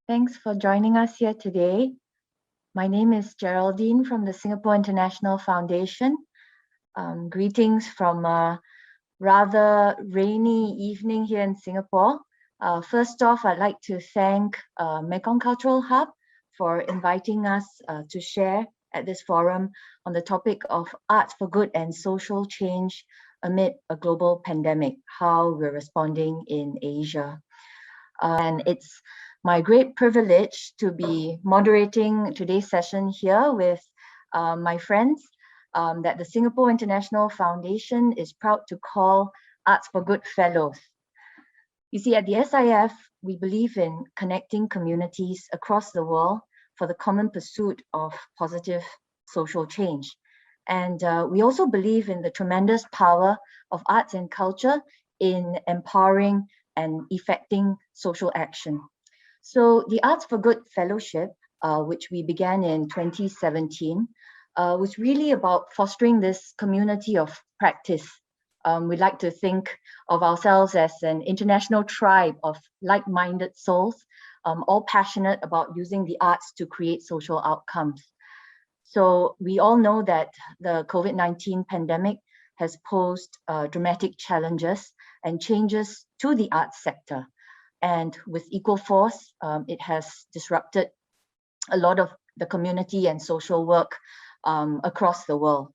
Thanks for joining us here today. My name is Geraldine from the Singapore International Foundation. Greetings from a rather rainy evening here in Singapore. First off, I'd like to thank Mekong Cultural Hub for inviting us to share at this forum on the topic of arts for good and social change amid a global pandemic, how we're responding in Asia. And it's my great privilege to be moderating today's session here with my friends that the Singapore International Foundation is proud to call Arts for Good Fellows. You see, at the SIF, we believe in connecting communities across the world for the common pursuit of positive social change. And we also believe in the tremendous power of arts and culture in empowering and effecting social action. So the Arts for Good Fellowship, which we began in 2017, was really about fostering this community of practice. We like to think of ourselves as an international tribe of like-minded souls, all passionate about using the arts to create social outcomes. So we all know that the COVID-19 pandemic has posed dramatic challenges and changes to the arts sector. And with equal force, it has disrupted a lot of the community and social work across the world.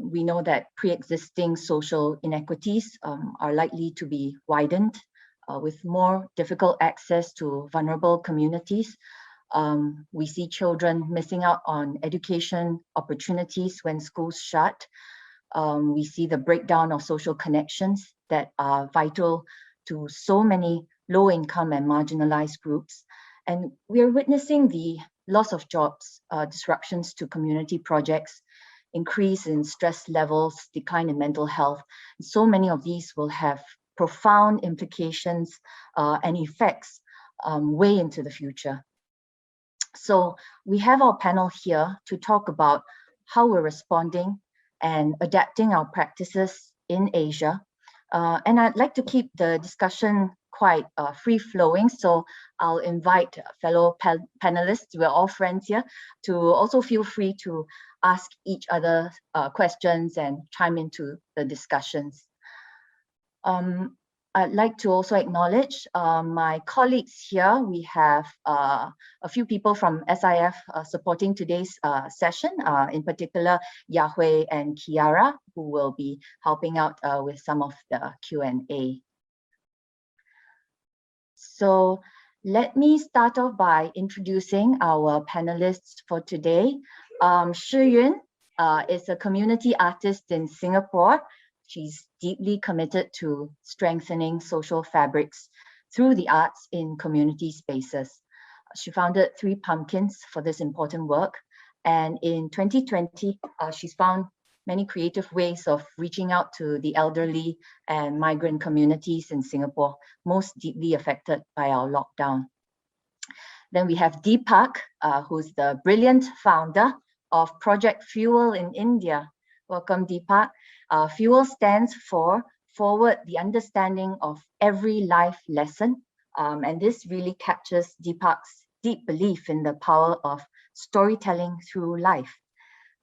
We know that pre-existing social inequities are likely to be widened with more difficult access to vulnerable communities. We see children missing out on education opportunities when schools shut. We see the breakdown of social connections that are vital to so many low-income and marginalized groups. And we are witnessing the loss of jobs, disruptions to community projects, increase in stress levels, decline in mental health. So many of these will have profound implications and effects way into the future. So we have our panel here to talk about how we're responding and adapting our practices in Asia. And I'd like to keep the discussion quite free-flowing, so I'll invite fellow panelists, we're all friends here, to also feel free to ask each other questions and chime into the discussions. I'd like to also acknowledge my colleagues here. We have a few people from SIF supporting today's session, in particular, Yahui and Kiara, who will be helping out with some of the Q&A. So let me start off by introducing our panelists for today. Shi Yun is a community artist in Singapore. She's deeply committed to strengthening social fabrics through the arts in community spaces. She founded 3 Pumpkins for this important work. And in 2020, she's found many creative ways of reaching out to the elderly and migrant communities in Singapore, most deeply affected by our lockdown. Then we have Deepak, who's the brilliant founder of Project Fuel in India. Welcome, Deepak. Fuel stands for Forward the Understanding of Every Life Lesson. And this really captures Deepak's deep belief in the power of storytelling through life.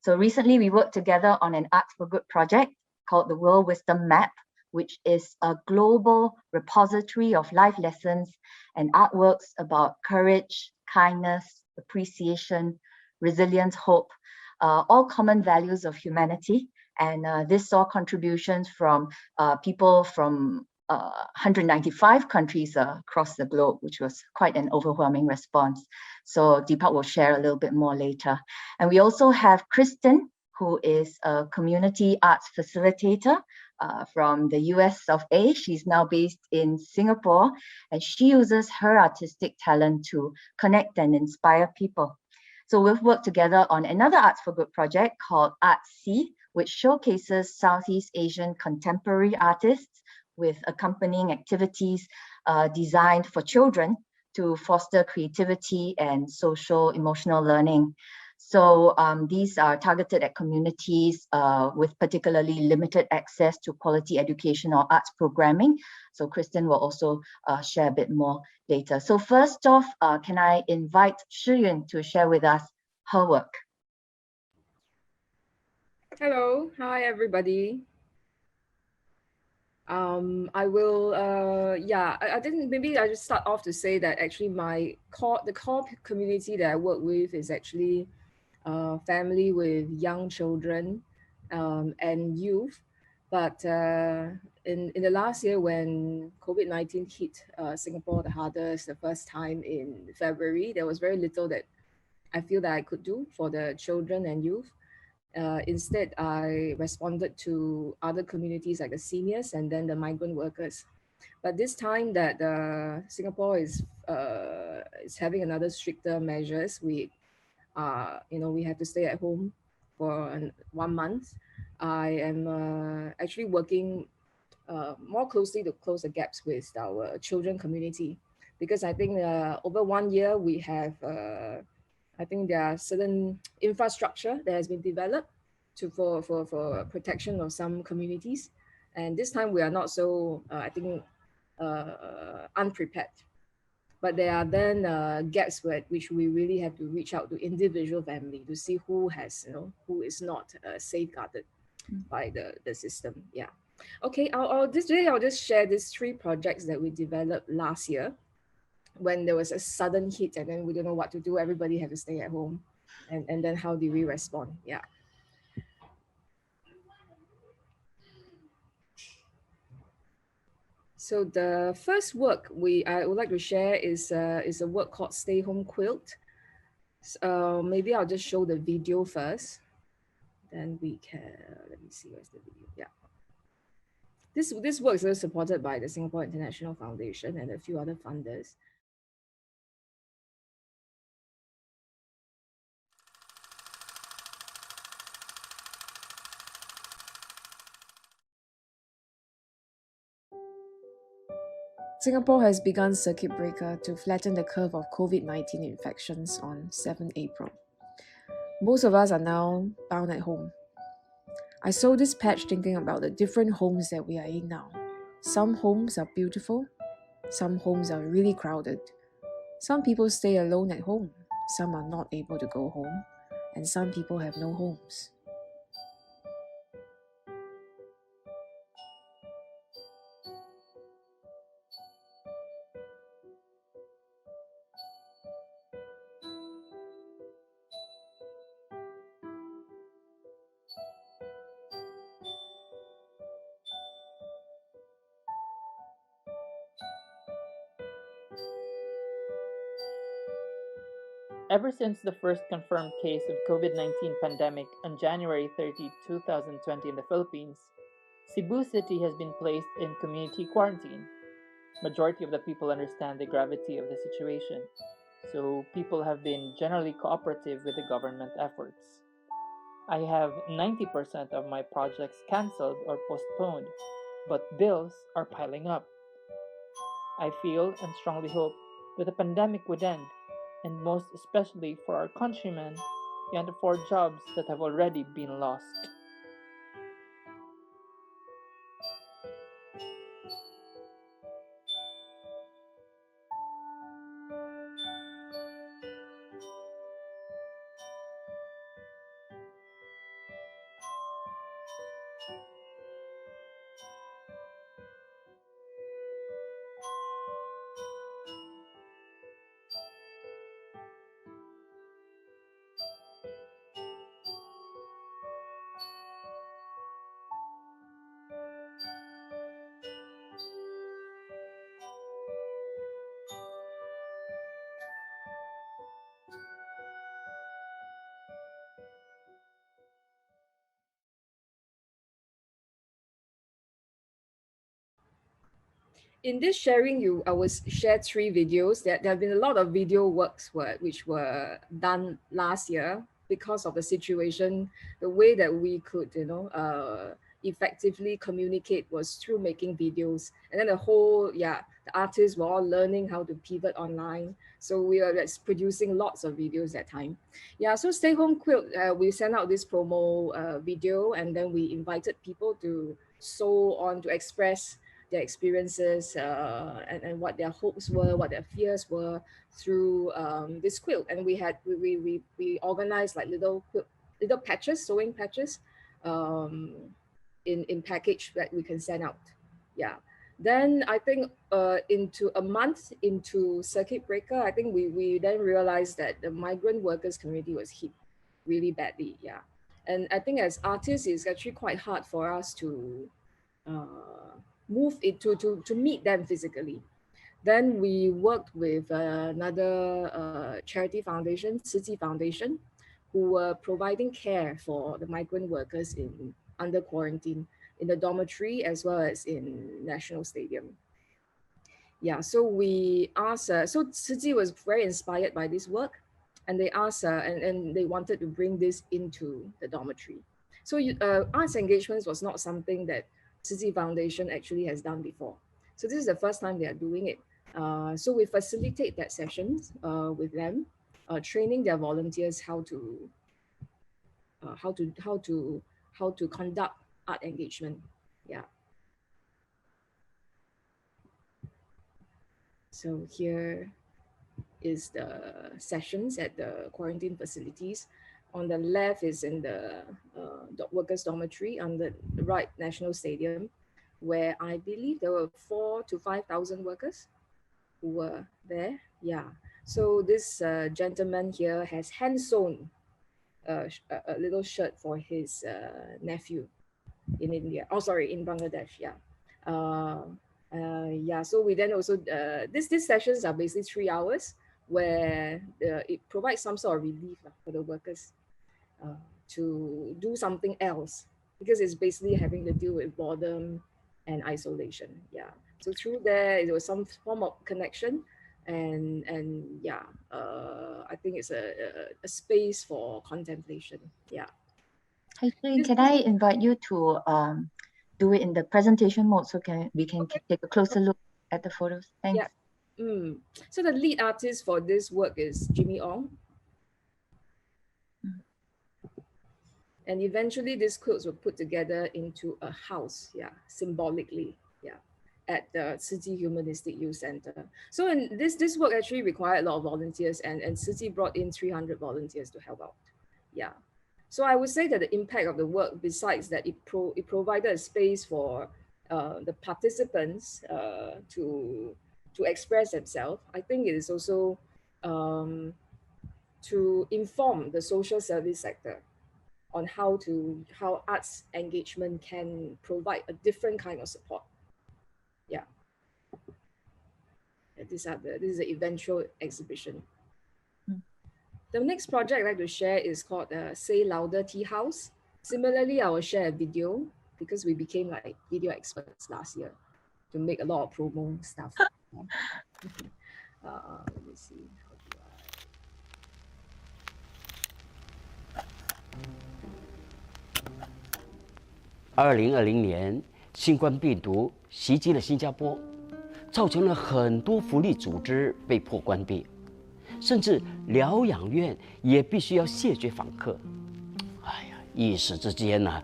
So recently we worked together on an Arts for Good project called the World Wisdom Map, which is a global repository of life lessons and artworks about courage, kindness, appreciation, resilience, hope, all common values of humanity. And this saw contributions from people from 195 countries across the globe, which was quite an overwhelming response. So Deepak will share a little bit more later. And we also have Kristen, who is a community arts facilitator from the US of A. She's now based in Singapore, and she uses her artistic talent to connect and inspire people. So we've worked together on another Arts for Good project called Artsy, which showcases Southeast Asian contemporary artists with accompanying activities designed for children to foster creativity and social emotional learning. So these are targeted at communities with particularly limited access to quality education or arts programming. So Kristen will also share a bit more later. So first off, can I invite Shiyun to share with us her work? Hello, hi everybody. I will, I think maybe I just start off to say that actually the core community that I work with is actually family with young children and youth. But in the last year when COVID-19 hit Singapore the hardest, the first time in February, there was very little that I feel that I could do for the children and youth. Instead, I responded to other communities like the seniors and then the migrant workers. But this time that Singapore is having another stricter measures, we have to stay at home for 1 month. I am actually working more closely to close the gaps with our children community, because I think over 1 year we have I think there are certain infrastructure that has been developed for protection of some communities, and this time we are not so I think unprepared. But there are then gaps which we really have to reach out to individual family to see who has, who is not safeguarded by the system. Yeah. Okay, I'll just share these three projects that we developed last year when there was a sudden hit and then we don't know what to do. Everybody had to stay at home. And then how do we respond? Yeah. So the first work I would like to share is a work called Stay Home Quilt. Maybe I'll just show the video first. Then we can, let me see, where's the video? Yeah. This work is supported by the Singapore International Foundation and a few other funders. Singapore has begun circuit breaker to flatten the curve of COVID-19 infections on 7 April. Most of us are now bound at home. I saw this patch thinking about the different homes that we are in now. Some homes are beautiful, some homes are really crowded. Some people stay alone at home, some are not able to go home, and some people have no homes. Ever since the first confirmed case of COVID-19 pandemic on January 30, 2020 in the Philippines, Cebu City has been placed in community quarantine. Majority of the people understand the gravity of the situation, so people have been generally cooperative with the government efforts. I have 90% of my projects cancelled or postponed, but bills are piling up. I feel and strongly hope that the pandemic would end, and most especially for our countrymen and for jobs that have already been lost. In this sharing, I was shared three videos. There have been a lot of video works which were done last year because of the situation, the way that we could, effectively communicate was through making videos. And then the artists were all learning how to pivot online. So we were producing lots of videos that time. Yeah, so Stay Home Quilt, we sent out this promo video, and then we invited people to sew on, to express their experiences and what their hopes were, what their fears were through this quilt. And we organized like little patches, sewing patches, in package that we can send out. Yeah. Then I think into a month into circuit breaker, I think we then realized that the migrant workers community was hit really badly. Yeah. And I think as artists, it's actually quite hard for us to move it to meet them physically. Then we worked with another charity foundation, Tzu Foundation, who were providing care for the migrant workers under quarantine in the dormitory as well as in National Stadium. Yeah, so we asked, so Tzu was very inspired by this work, and they asked, and they wanted to bring this into the dormitory. So arts engagements was not something that Tzu Foundation actually has done before. So this is the first time they are doing it. So we facilitate that sessions with them, training their volunteers how to conduct art engagement. Yeah. So here is the sessions at the quarantine facilities. On the left is in the workers' dormitory. On the right, National Stadium, where I believe there were 4,000 to 5,000 workers who were there. Yeah. So this gentleman here has hand sewn a little shirt for his nephew in India. Oh, sorry, in Bangladesh. Yeah. Yeah. So we then also these sessions are basically 3 hours where it provides some sort of relief for the workers to do something else, because it's basically having to deal with boredom and isolation. Yeah. So through there was some form of connection, and yeah, I think it's a space for contemplation. Yeah. Hi, Sri, can I invite you to do it in the presentation mode so we can take a closer look at the photos? Thanks. Yeah. So the lead artist for this work is Jimmy Ong. And eventually these quilts were put together into a house, yeah, symbolically, yeah, at the Tzu Humanistic Youth Center. So this work actually required a lot of volunteers, and Tzu brought in 300 volunteers to help out. Yeah. So I would say that the impact of the work, besides that it provided a space for the participants to express themselves, I think it is also to inform the social service sector on how arts engagement can provide a different kind of support. Yeah. This is the eventual exhibition. The next project I'd like to share is called Say Louder Tea House. Similarly, I will share a video because we became like video experts last year to make a lot of promo stuff. Let me see. 2020年，新冠病毒袭击了新加坡，造成了很多福利组织被迫关闭，甚至疗养院也必须要谢绝访客。哎呀，一时之间呢，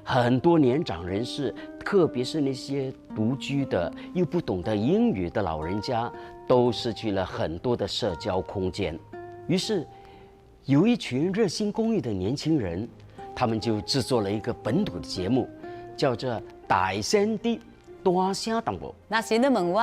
很多年长人士，特别是那些独居的又不懂得英语的老人家，都失去了很多的社交空间。于是，有一群热心公益的年轻人，他们就制作了一个本土的节目，叫做《大声啲，大声淡薄》。那是你问我，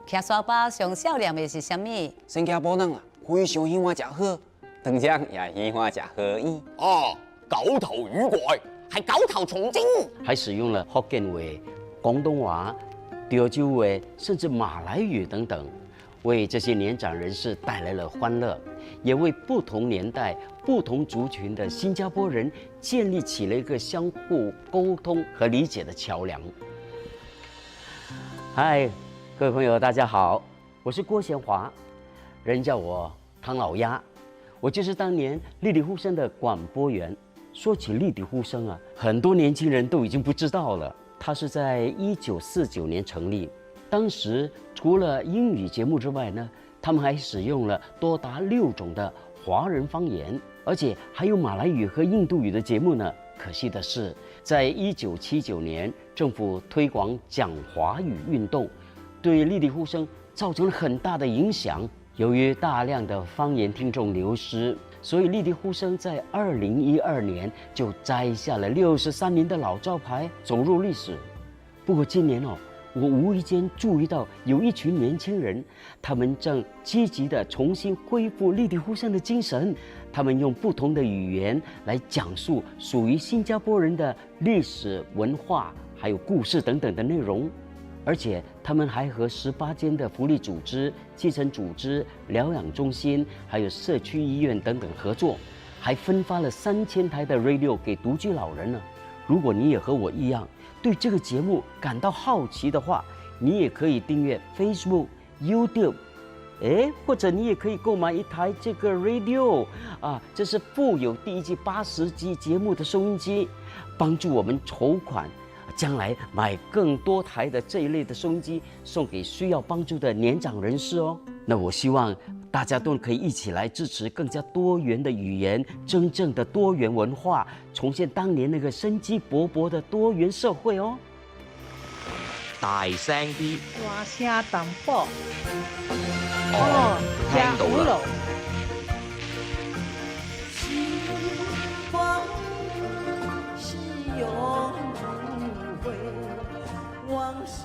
徛沙巴上少量的是啥物？新加坡人啊，非常喜欢食好，当然也喜欢食河鱼。啊，狗頭魚怪係狗頭蟲精，還使用了福建話、廣東話、潮州話，甚至馬來語等等，為這些年長人士帶來了歡樂，也為不同年代、不同族群的新加坡人建立起了一個相互溝通和理解的橋梁。嗨，各位朋友，大家好，我是郭賢華，人叫我唐老鴨，我就是當年立立呼聲的廣播員。说起立体呼声啊，很多年轻人都已经不知道了。它是在1949年成立，当时除了英语节目之外呢，他们还使用了多达6种的华人方言，而且还有马来语和印度语的节目呢。可惜的是，在1979年，政府推广讲华语运动，对立体呼声造成了很大的影响。由于大量的方言听众流失，所以立体呼声在2012年就摘下了63年的老招牌，走入历史。不过今年我无意间注意到有一群年轻人，他们正积极地重新恢复立体呼声的精神。他们用不同的语言来讲述属于新加坡人的历史文化，还有故事等等的内容。而且他们还和18间的福利组织、基层组织、疗养中心，还有社区医院等等合作，还分发了3000台的 radio 给独居老人呢。如果你也和我一样对这个节目感到好奇的话，你也可以订阅 Facebook、YouTube， 或者你也可以购买一台这个 radio 啊，这是附有第1季80集节目的收音机，帮助我们筹款，将来买更多台的这一类的收音机，送给需要帮助的年长人士哦。那我希望大家都可以一起来支持更加多元的语言，真正的多元文化，重现當年那個生機勃勃的多元社會哦。大聲啲，大聲淡薄。聽到啦。時光是永不會往事。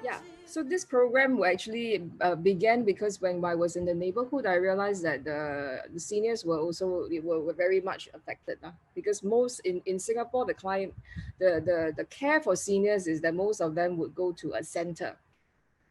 Yeah, so this program actually began because when I was in the neighborhood, I realized that the seniors were also were very much affected because most in Singapore, the care for seniors is that most of them would go to a center,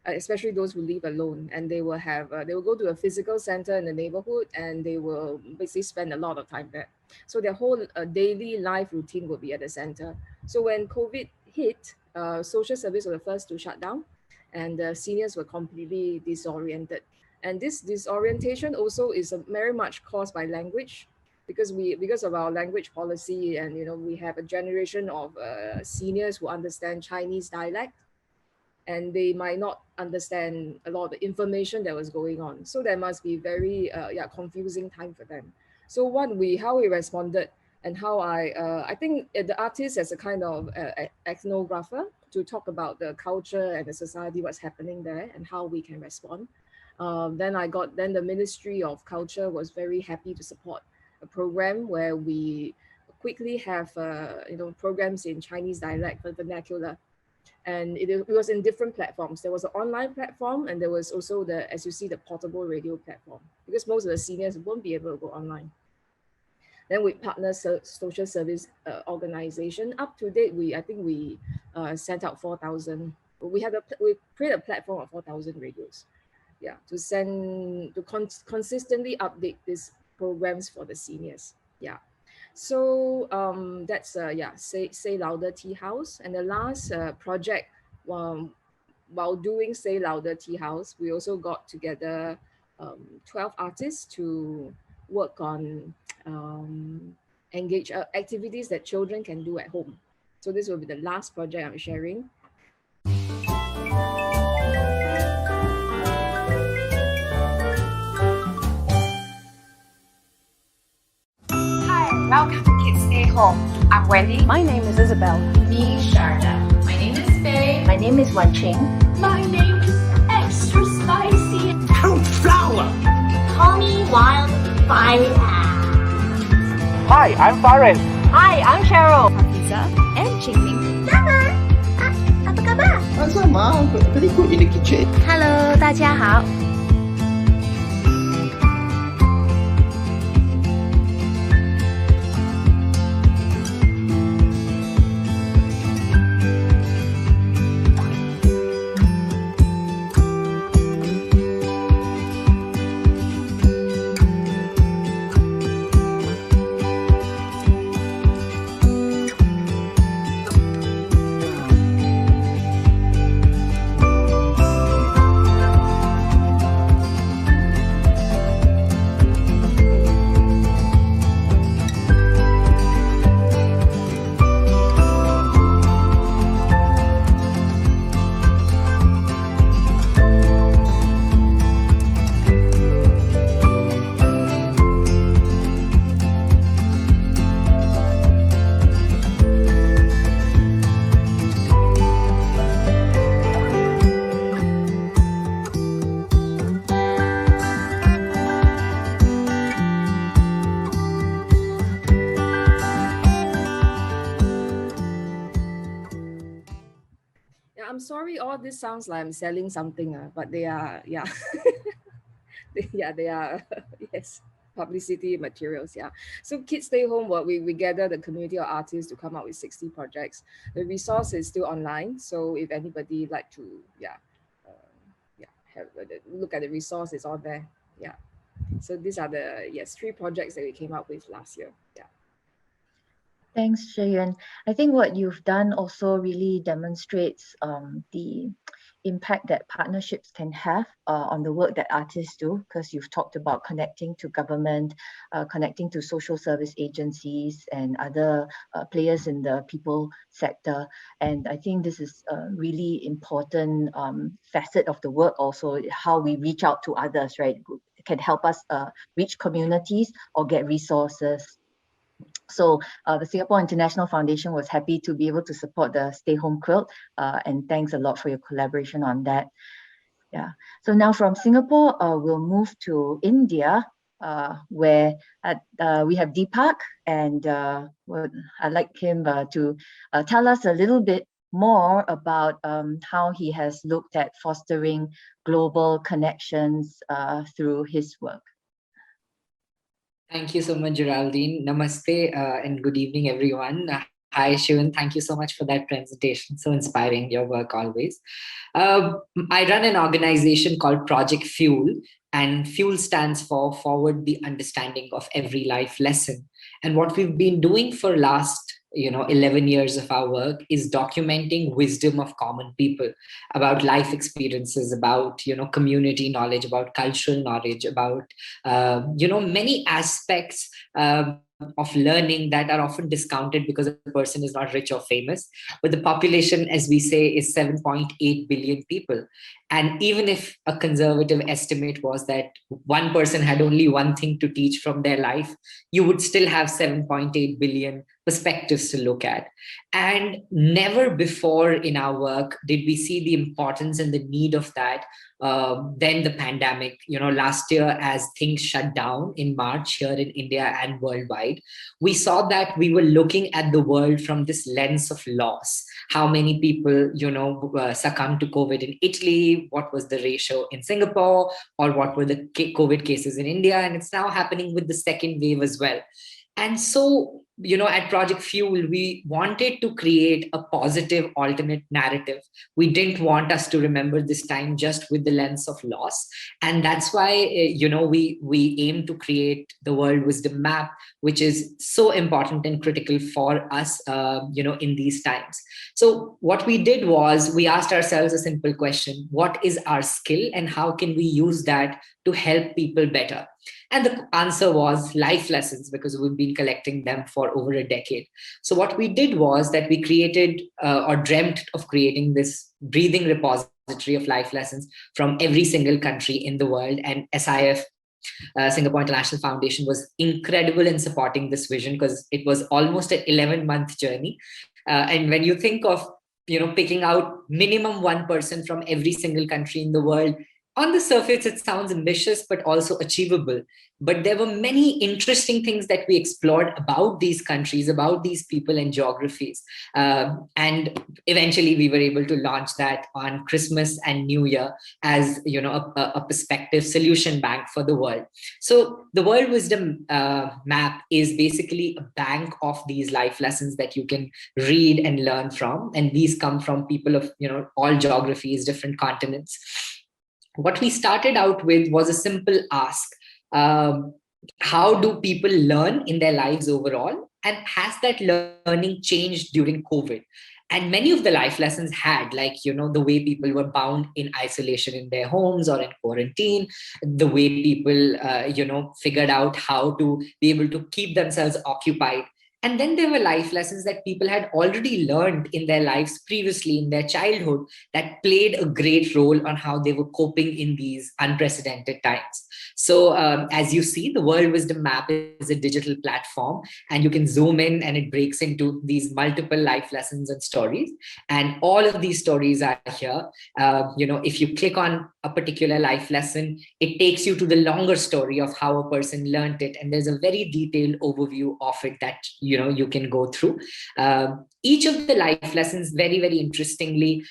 especially those who live alone, and they will go to a physical center in the neighborhood, and they will basically spend a lot of time there. So their whole daily life routine will be at the center. So when COVID hit, social service were the first to shut down, and the seniors were completely disoriented. And this disorientation also is very much caused by language, because of our language policy, and we have a generation of seniors who understand Chinese dialect, and they might not understand a lot of the information that was going on. So there must be very confusing time for them. So how we responded, and how I think the artist as a kind of ethnographer to talk about the culture and the society, what's happening there, and how we can respond. Then the Ministry of Culture was very happy to support a program where we quickly have programs in Chinese dialect, the vernacular. And it was in different platforms. There was an online platform, and there was also as you see, the portable radio platform, because most of the seniors won't be able to go online. Then we partner social service organization. Up to date, I think we sent out 4,000. We created a platform of 4,000 radios, to consistently update these programs for the seniors. Yeah. So that's Say Louder Tea House. And the last project, while doing Say Louder Tea House, we also got together 12 artists to work on engage activities that children can do at home. So this will be the last project I'm sharing. Hi, welcome to Kids Stay Home. I'm Wendy. My name is Isabel. Me, Sharda. My name is Faye. My name is Wan Ching. My name is extra spicy. Count Flower. Call me Wildfire. Hi, I'm Farin. Hi, I'm Cheryl. Hafiza and Qingming. Sama. Apa kabar? Sama, very good in the kitchen. Hello, 大家好。Maybe all this sounds like I'm selling something, but they are, yeah. They are, yes, publicity materials, yeah. So Kids Stay Home, we gather the community of artists to come up with 60 projects. The resource is still online, so if anybody like to, have look at the resource, it's all there, yeah. So these are the, yes, 3 projects that we came up with last year, yeah. Thanks, Sheyuan. I think what you've done also really demonstrates the impact that partnerships can have on the work that artists do, because you've talked about connecting to government, connecting to social service agencies and other players in the people sector. And I think this is a really important facet of the work also, how we reach out to others, right? It can help us reach communities or get resources. So the Singapore International Foundation was happy to be able to support the Stay Home Quilt, and thanks a lot for your collaboration on that. Yeah. So now from Singapore, we'll move to India, where we have Deepak, and I'd like him to tell us a little bit more about how he has looked at fostering global connections through his work. Thank you so much, Geraldine. Namaste and good evening, everyone. Hi, Shivan. Thank you so much for that presentation. So inspiring, your work always. I run an organization called Project Fuel, and Fuel stands for Forward the Understanding of Every Life Lesson. And what we've been doing for last 11 years of our work is documenting wisdom of common people about life experiences, about community knowledge, about cultural knowledge, about many aspects of learning that are often discounted because a person is not rich or famous. But the population, as we say, is 7.8 billion people. And even if a conservative estimate was that one person had only one thing to teach from their life, you would still have 7.8 billion perspectives to look at. And never before in our work did we see the importance and the need of that than the pandemic. Last year, as things shut down in March here in India and worldwide, we saw that we were looking at the world from this lens of loss. How many people, succumbed to COVID in Italy? What was the ratio in Singapore? Or what were the COVID cases in India? And it's now happening with the second wave as well. And so, at Project Fuel, we wanted to create a positive alternate narrative. We didn't want us to remember this time just with the lens of loss. And that's why, we aim to create the World Wisdom Map, which is so important and critical for us, in these times. So what we did was we asked ourselves a simple question: what is our skill and how can we use that to help people better? And the answer was life lessons, because we've been collecting them for over a decade. So what we did was that we created or dreamt of creating this breathing repository of life lessons from every single country in the world. And SIF, Singapore International Foundation, was incredible in supporting this vision, because it was almost an 11-month journey. And when you think of, picking out minimum one person from every single country in the world, on the surface, it sounds ambitious, but also achievable. But there were many interesting things that we explored about these countries, about these people and geographies. And eventually we were able to launch that on Christmas and New Year as, a perspective solution bank for the world. So the World Wisdom Map is basically a bank of these life lessons that you can read and learn from. And these come from people of, all geographies, different continents. What we started out with was a simple ask. How do people learn in their lives overall? And has that learning changed during COVID? And many of the life lessons had, like, the way people were bound in isolation in their homes or in quarantine, the way people, figured out how to be able to keep themselves occupied. And then there were life lessons that people had already learned in their lives previously in their childhood that played a great role on how they were coping in these unprecedented times. So as you see, the World Wisdom Map is a digital platform, and you can zoom in and it breaks into these multiple life lessons and stories. And all of these stories are here. If you click on a a particular life lesson, it takes you to the longer story of how a person learned it, and there's a very detailed overview of it that you can go through. Each of the life lessons, very, very interestingly,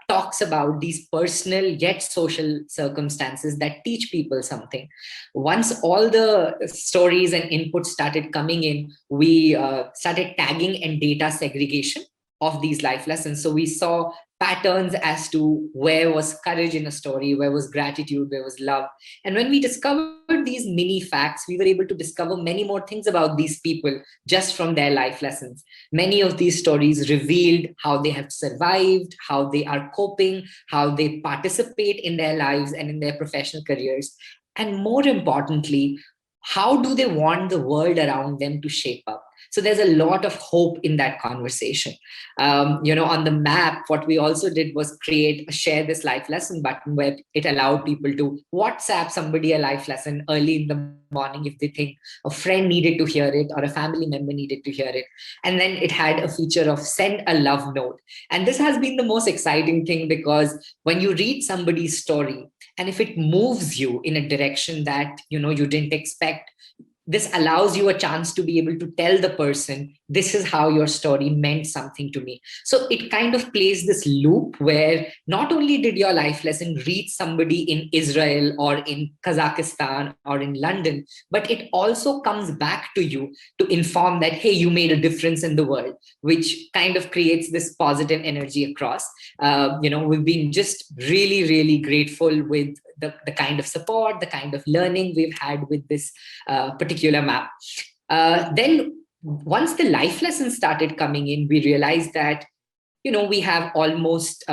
talks about these personal yet social circumstances that teach people something. Once all the stories and inputs started coming in, we started tagging and data segregation of these life lessons. So we saw patterns as to where was courage in a story, where was gratitude, where was love. And when we discovered these mini facts, we were able to discover many more things about these people just from their life lessons. Many of these stories revealed how they have survived, how they are coping, how they participate in their lives and in their professional careers. And more importantly, how do they want the world around them to shape up? So there's a lot of hope in that conversation. On the map, what we also did was create a share this life lesson button where it allowed people to WhatsApp somebody a life lesson early in the morning if they think a friend needed to hear it or a family member needed to hear it. And then it had a feature of send a love note. And this has been the most exciting thing, because when you read somebody's story, and if it moves you in a direction that you didn't expect, this allows you a chance to be able to tell the person, this is how your story meant something to me. So it kind of plays this loop where not only did your life lesson reach somebody in Israel or in Kazakhstan or in London, but it also comes back to you to inform that, hey, you made a difference in the world, which kind of creates this positive energy across. We've been just really, really grateful with the kind of support, the kind of learning we've had with this particular map. Then once the life lessons started coming in, we realized that, we have almost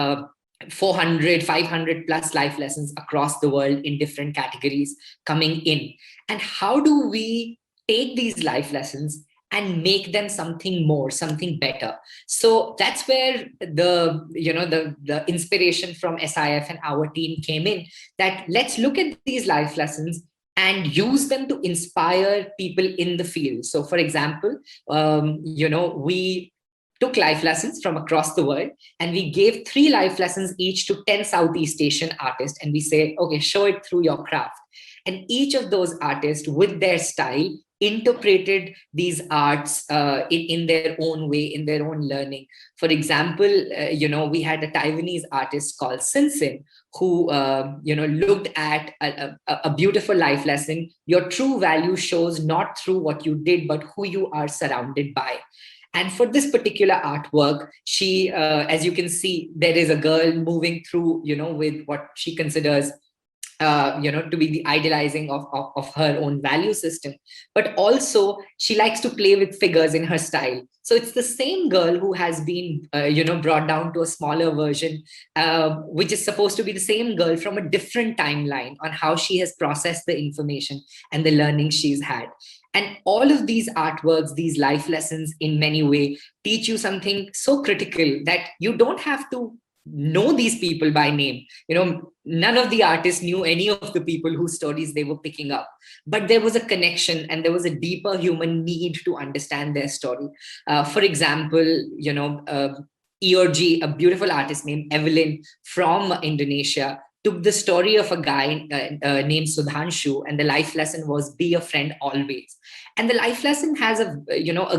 400, 500 plus life lessons across the world in different categories coming in. And how do we take these life lessons and make them something more, something better? So that's where the inspiration from SIF and our team came in, that let's look at these life lessons and use them to inspire people in the field. So for example, we took life lessons from across the world and we gave 3 life lessons each to 10 Southeast Asian artists. And we say, okay, show it through your craft. And each of those artists with their style interpreted these arts in their own way, in their own learning. For example, we had a Taiwanese artist called Sin Sin who, looked at a beautiful life lesson. Your true value shows not through what you did, but who you are surrounded by. And for this particular artwork, she, as you can see, there is a girl moving through, with what she considers to be the idealizing of her own value system. But also she likes to play with figures in her style. So it's the same girl who has been, brought down to a smaller version, which is supposed to be the same girl from a different timeline on how she has processed the information and the learning she's had. And all of these artworks, these life lessons in many ways teach you something so critical that you don't have to know these people by name. None of the artists knew any of the people whose stories they were picking up, but there was a connection and there was a deeper human need to understand their story. For example, EOG, a beautiful artist named Evelyn from Indonesia, took the story of a guy named Sudhanshu, and the life lesson was be a friend always. And the life lesson has a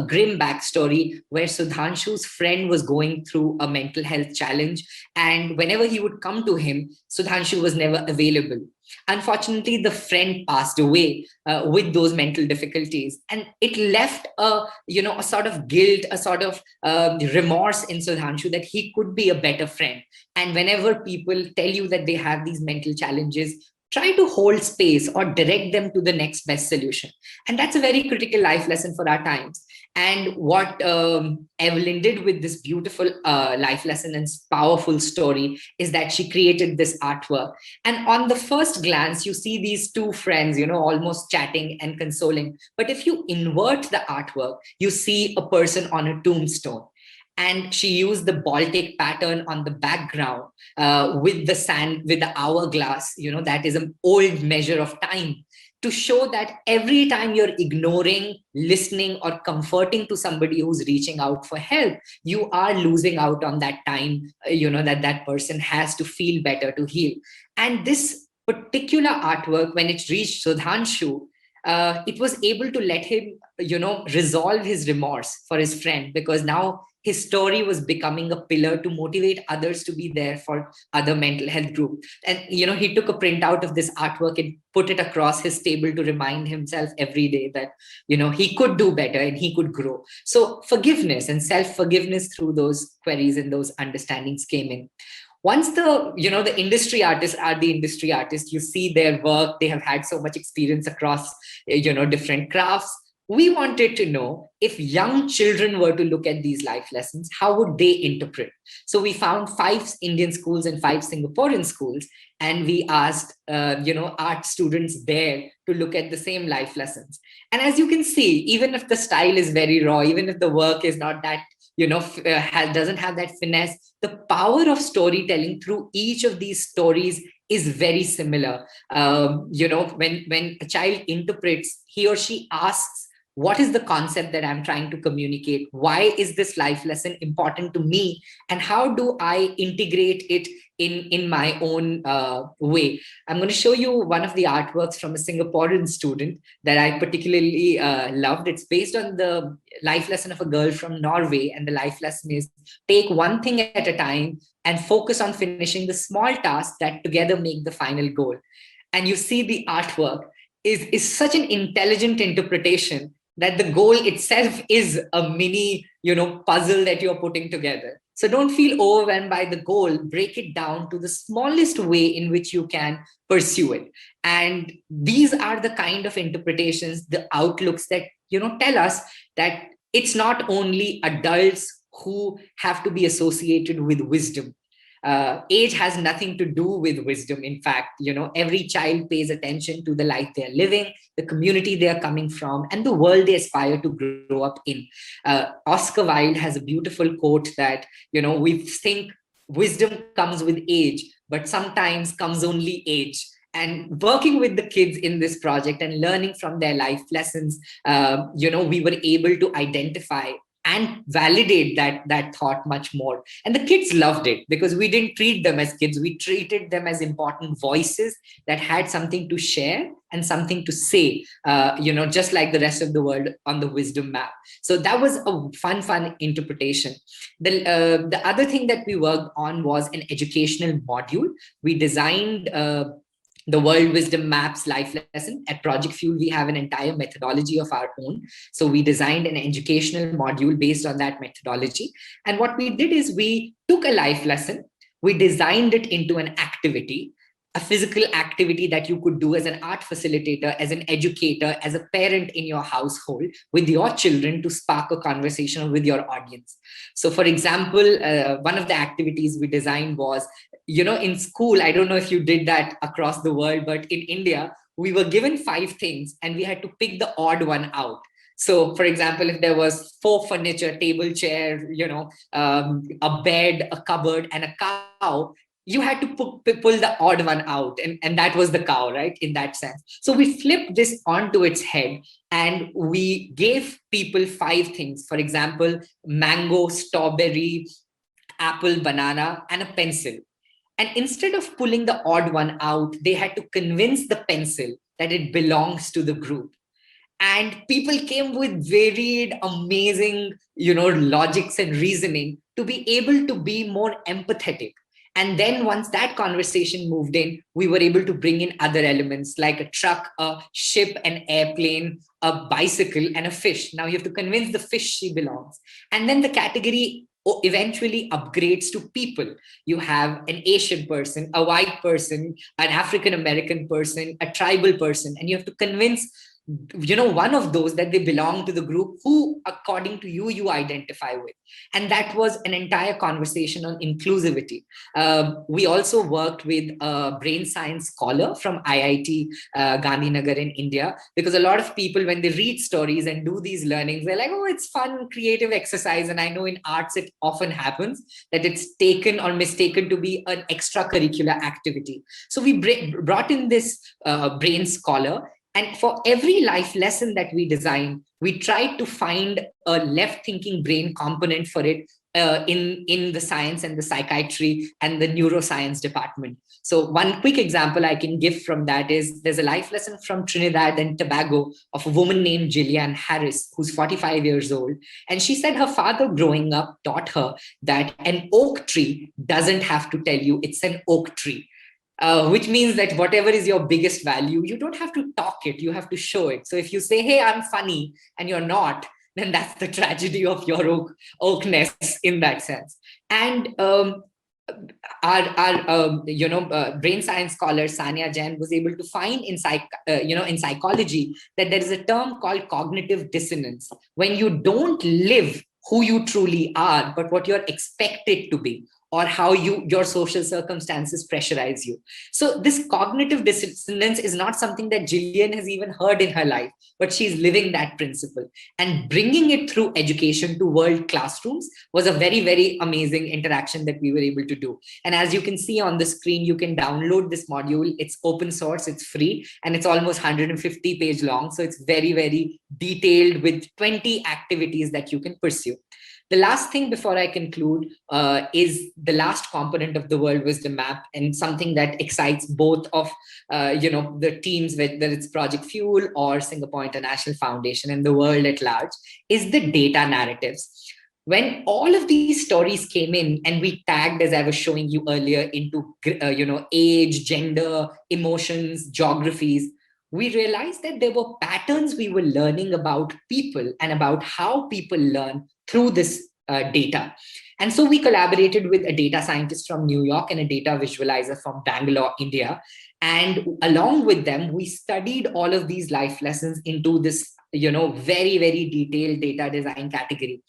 grim backstory where Sudhanshu's friend was going through a mental health challenge. And whenever he would come to him, Sudhanshu was never available. Unfortunately, the friend passed away with those mental difficulties. And it left a sort of guilt, a sort of remorse in Sudhanshu that he could be a better friend. And whenever people tell you that they have these mental challenges, try to hold space or direct them to the next best solution. And that's a very critical life lesson for our times. And what Evelyn did with this beautiful life lesson and powerful story is that she created this artwork. And on the first glance, you see these 2 friends, almost chatting and consoling. But if you invert the artwork, you see a person on a tombstone. And she used the Baltic pattern on the background with the sand, with the hourglass, that is an old measure of time. to show that every time you're ignoring, listening, or comforting to somebody who's reaching out for help, you are losing out on that time, that person has to feel better, to heal. And this particular artwork, when it reached Sudhanshu, it was able to let him, resolve his remorse for his friend, because now his story was becoming a pillar to motivate others to be there for other mental health groups. And, he took a printout of this artwork and put it across his table to remind himself every day that, he could do better and he could grow. So forgiveness and self-forgiveness through those queries and those understandings came in. Once the industry artists are the industry artists, you see their work, they have had so much experience across, different crafts. We wanted to know, if young children were to look at these life lessons, how would they interpret? So we found 5 Indian schools and 5 Singaporean schools, and we asked, art students there to look at the same life lessons. And as you can see, even if the style is very raw, even if the work is not that, doesn't have that finesse, the power of storytelling through each of these stories is very similar. When a child interprets, he or she asks, what is the concept that I'm trying to communicate? Why is this life lesson important to me? And how do I integrate it in my own way? I'm going to show you one of the artworks from a Singaporean student that I particularly loved. It's based on the life lesson of a girl from Norway. And the life lesson is, take one thing at a time and focus on finishing the small tasks that together make the final goal. And you see the artwork is such an intelligent interpretation that the goal itself is a mini, puzzle that you're putting together. So don't feel overwhelmed by the goal. Break it down to the smallest way in which you can pursue it. And these are the kind of interpretations, the outlooks that, tell us that it's not only adults who have to be associated with wisdom. Age has nothing to do with wisdom. In fact, every child pays attention to the life they're living, the community they're coming from, and the world they aspire to grow up in. Oscar Wilde has a beautiful quote that, we think wisdom comes with age, but sometimes comes only age. And working with the kids in this project and learning from their life lessons, we were able to identify and validate that thought much more. And the kids loved it, because we didn't treat them as kids. We treated them as important voices that had something to share and something to say, just like the rest of the world on the wisdom map. So that was a fun interpretation. The other thing that we worked on was an educational module. We designed the World Wisdom Maps life lesson. At Project Fuel, we have an entire methodology of our own. So we designed an educational module based on that methodology. And what we did is we took a life lesson, we designed it into an activity, a physical activity that you could do as an art facilitator, as an educator, as a parent in your household with your children to spark a conversation with your audience. So for example, one of the activities we designed was, in school, I don't know if you did that across the world, but in India, we were given 5 things and we had to pick the odd one out. So, for example, if there was 4 furniture, table, chair, a bed, a cupboard, and a cow, you had to pull the odd one out. And that was the cow, right? In that sense. So we flipped this onto its head and we gave people 5 things. For example, mango, strawberry, apple, banana, and a pencil. And instead of pulling the odd one out, they had to convince the pencil that it belongs to the group. And people came with varied, amazing, logics and reasoning to be able to be more empathetic. And then once that conversation moved in, we were able to bring in other elements like a truck, a ship, an airplane, a bicycle, and a fish. Now you have to convince the fish she belongs. And then the category eventually upgrades to people. You have an Asian person, a white person, an African-American person, a tribal person, and you have to convince one of those that they belong to the group who, according to you, you identify with. And that was an entire conversation on inclusivity. We also worked with a brain science scholar from IIT Gandhinagar in India, because a lot of people, when they read stories and do these learnings, they're like, oh, it's fun, creative exercise. And I know in arts, it often happens that it's taken or mistaken to be an extracurricular activity. So we brought in this brain scholar. And for every life lesson that we design, we try to find a left-thinking brain component for it in the science and the psychiatry and the neuroscience department. So one quick example I can give from that is there's a life lesson from Trinidad and Tobago of a woman named Gillian Harris, who's 45 years old. And she said her father growing up taught her that an oak tree doesn't have to tell you it's an oak tree. Which means that whatever is your biggest value, you don't have to talk it, you have to show it. So if you say, hey, I'm funny, and you're not, then that's the tragedy of your oakness in that sense. And our brain science scholar Sania Jain was able to find in psychology that there is a term called cognitive dissonance, when you don't live who you truly are, but what you're expected to be, or how your social circumstances pressurize you. So this cognitive dissonance is not something that Gillian has even heard in her life, but she's living that principle. And bringing it through education to world classrooms was a very, very amazing interaction that we were able to do. And as you can see on the screen, you can download this module. It's open source, it's free, and it's almost 150 page long. So it's very, very detailed with 20 activities that you can pursue. The last thing before I conclude is the last component of the World Wisdom Map, and something that excites both of the teams, whether it's Project Fuel or Singapore International Foundation and the world at large, is the data narratives. When all of these stories came in and we tagged, as I was showing you earlier, into age, gender, emotions, geographies, we realized that there were patterns we were learning about people and about how people learn through this data. And so we collaborated with a data scientist from New York and a data visualizer from Bangalore, India. And along with them, we studied all of these life lessons into this, very, very detailed data design category.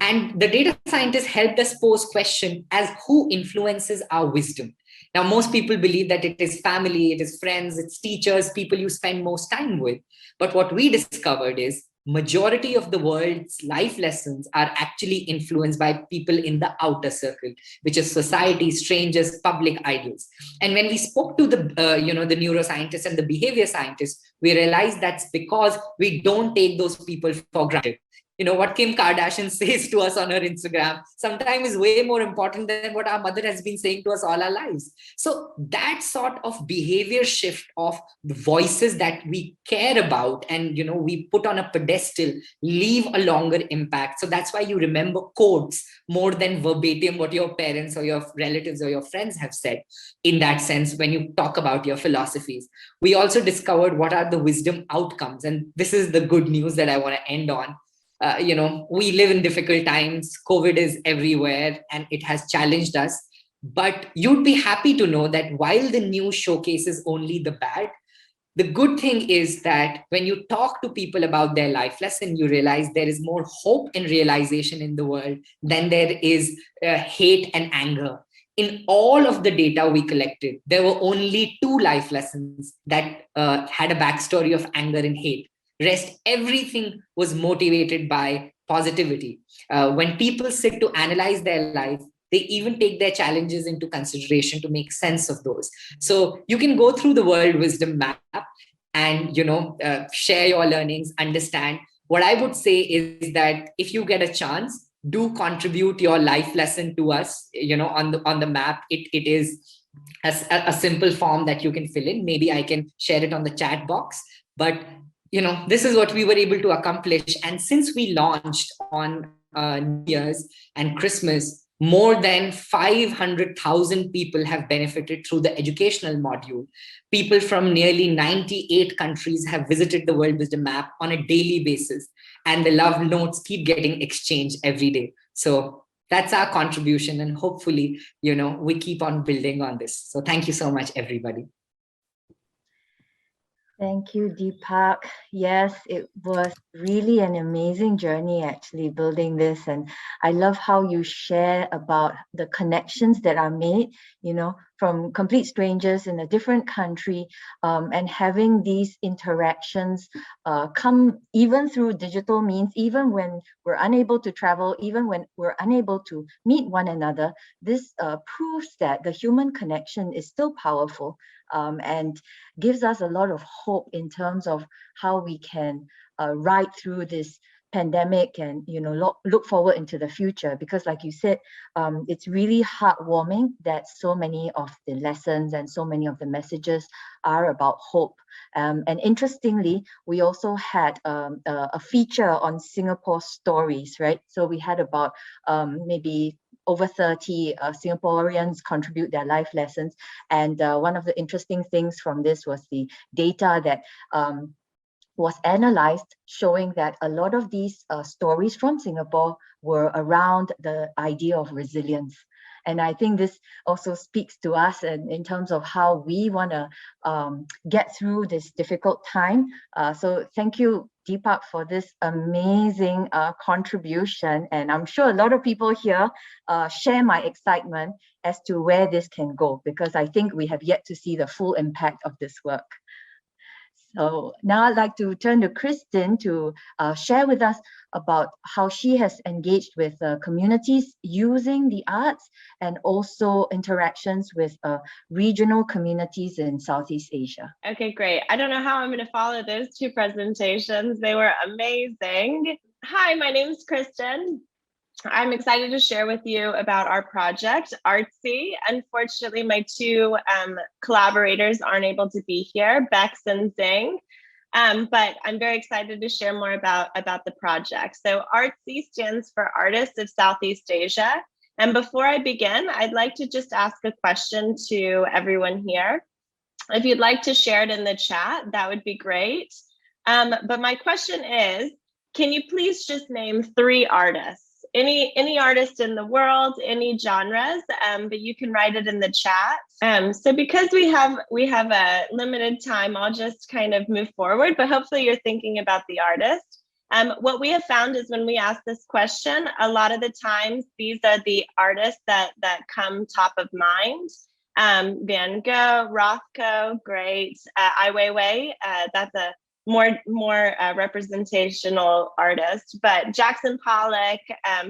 And the data scientists helped us pose question as who influences our wisdom. Now, most people believe that it is family, it is friends, it's teachers, people you spend most time with. But what we discovered is majority of the world's life lessons are actually influenced by people in the outer circle, which is society, strangers, public idols. And when we spoke to the the neuroscientists and the behavior scientists, we realized that's because we don't take those people for granted. What Kim Kardashian says to us on her Instagram sometimes is way more important than what our mother has been saying to us all our lives. So that sort of behavior shift of the voices that we care about and, we put on a pedestal leave a longer impact. So that's why you remember quotes more than verbatim what your parents or your relatives or your friends have said in that sense when you talk about your philosophies. We also discovered what are the wisdom outcomes. And this is the good news that I want to end on. We live in difficult times. COVID is everywhere and it has challenged us. But you'd be happy to know that while the news showcases only the bad, the good thing is that when you talk to people about their life lesson, you realize there is more hope and realization in the world than there is hate and anger. In all of the data we collected, there were only 2 life lessons that had a backstory of anger and hate. Rest, everything was motivated by positivity. When people sit to analyze their life, they even take their challenges into consideration to make sense of those. So you can go through the World Wisdom Map and share your learnings, understand. What I would say is that if you get a chance, do contribute your life lesson to us. On the map, it is a simple form that you can fill in. Maybe I can share it on the chat box, but this is what we were able to accomplish. And since we launched on New Year's and Christmas, more than 500,000 people have benefited through the educational module. People from nearly 98 countries have visited the World Wisdom Map on a daily basis. And the love notes keep getting exchanged every day. So that's our contribution. And hopefully, we keep on building on this. So thank you so much, everybody. Thank you, Deepak. Yes, it was really an amazing journey actually building this. And I love how you share about the connections that are made, from complete strangers in a different country, and having these interactions come even through digital means, even when we're unable to travel, even when we're unable to meet one another. This proves that the human connection is still powerful. and gives us a lot of hope in terms of how we can ride through this pandemic and look forward into the future, because like you said, it's really heartwarming that so many of the lessons and so many of the messages are about hope. And interestingly, we also had a feature on Singapore stories, right? So we had about maybe over 30 Singaporeans contribute their life lessons. And one of the interesting things from this was the data that was analyzed, showing that a lot of these stories from Singapore were around the idea of resilience. And I think this also speaks to us in terms of how we want to get through this difficult time. So thank you, Deepak, for this amazing contribution. And I'm sure a lot of people here share my excitement as to where this can go, because I think we have yet to see the full impact of this work. So now I'd like to turn to Kristen to share with us about how she has engaged with communities using the arts and also interactions with regional communities in Southeast Asia. Okay, great. I don't know how I'm going to follow those two presentations. They were amazing. Hi, my name is Kristen. I'm excited to share with you about our project, Artsy. Unfortunately, my two collaborators aren't able to be here, Bex and Zing, but I'm very excited to share more about the project. So Artsy stands for Artists of Southeast Asia. And before I begin, I'd like to just ask a question to everyone here. If you'd like to share it in the chat, that would be great. But my question is, can you please just name 3 artists? Any artist in the world, any genres, but you can write it in the chat. So because we have a limited time, I'll just kind of move forward, but hopefully you're thinking about the artist. What we have found is when we ask this question, a lot of the times these are the artists that come top of mind. Van Gogh, Rothko, great. Ai Weiwei, that's a more representational artist, but Jackson Pollock,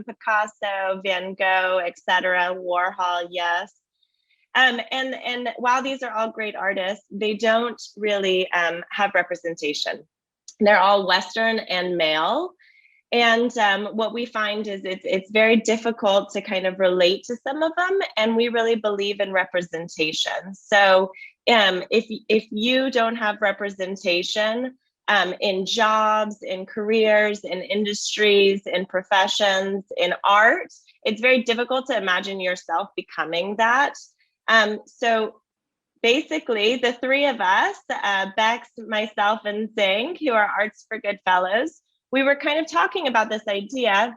Picasso, Van Gogh, etc., Warhol, yes. And while these are all great artists, they don't really have representation. They're all Western and male. And what we find is it's very difficult to kind of relate to some of them, and we really believe in representation. So if you don't have representation in jobs, in careers, in industries, in professions, in art, it's very difficult to imagine yourself becoming that. So basically, the 3 of us, Bex, myself, and Zing, who are Arts for Good Fellows, we were kind of talking about this idea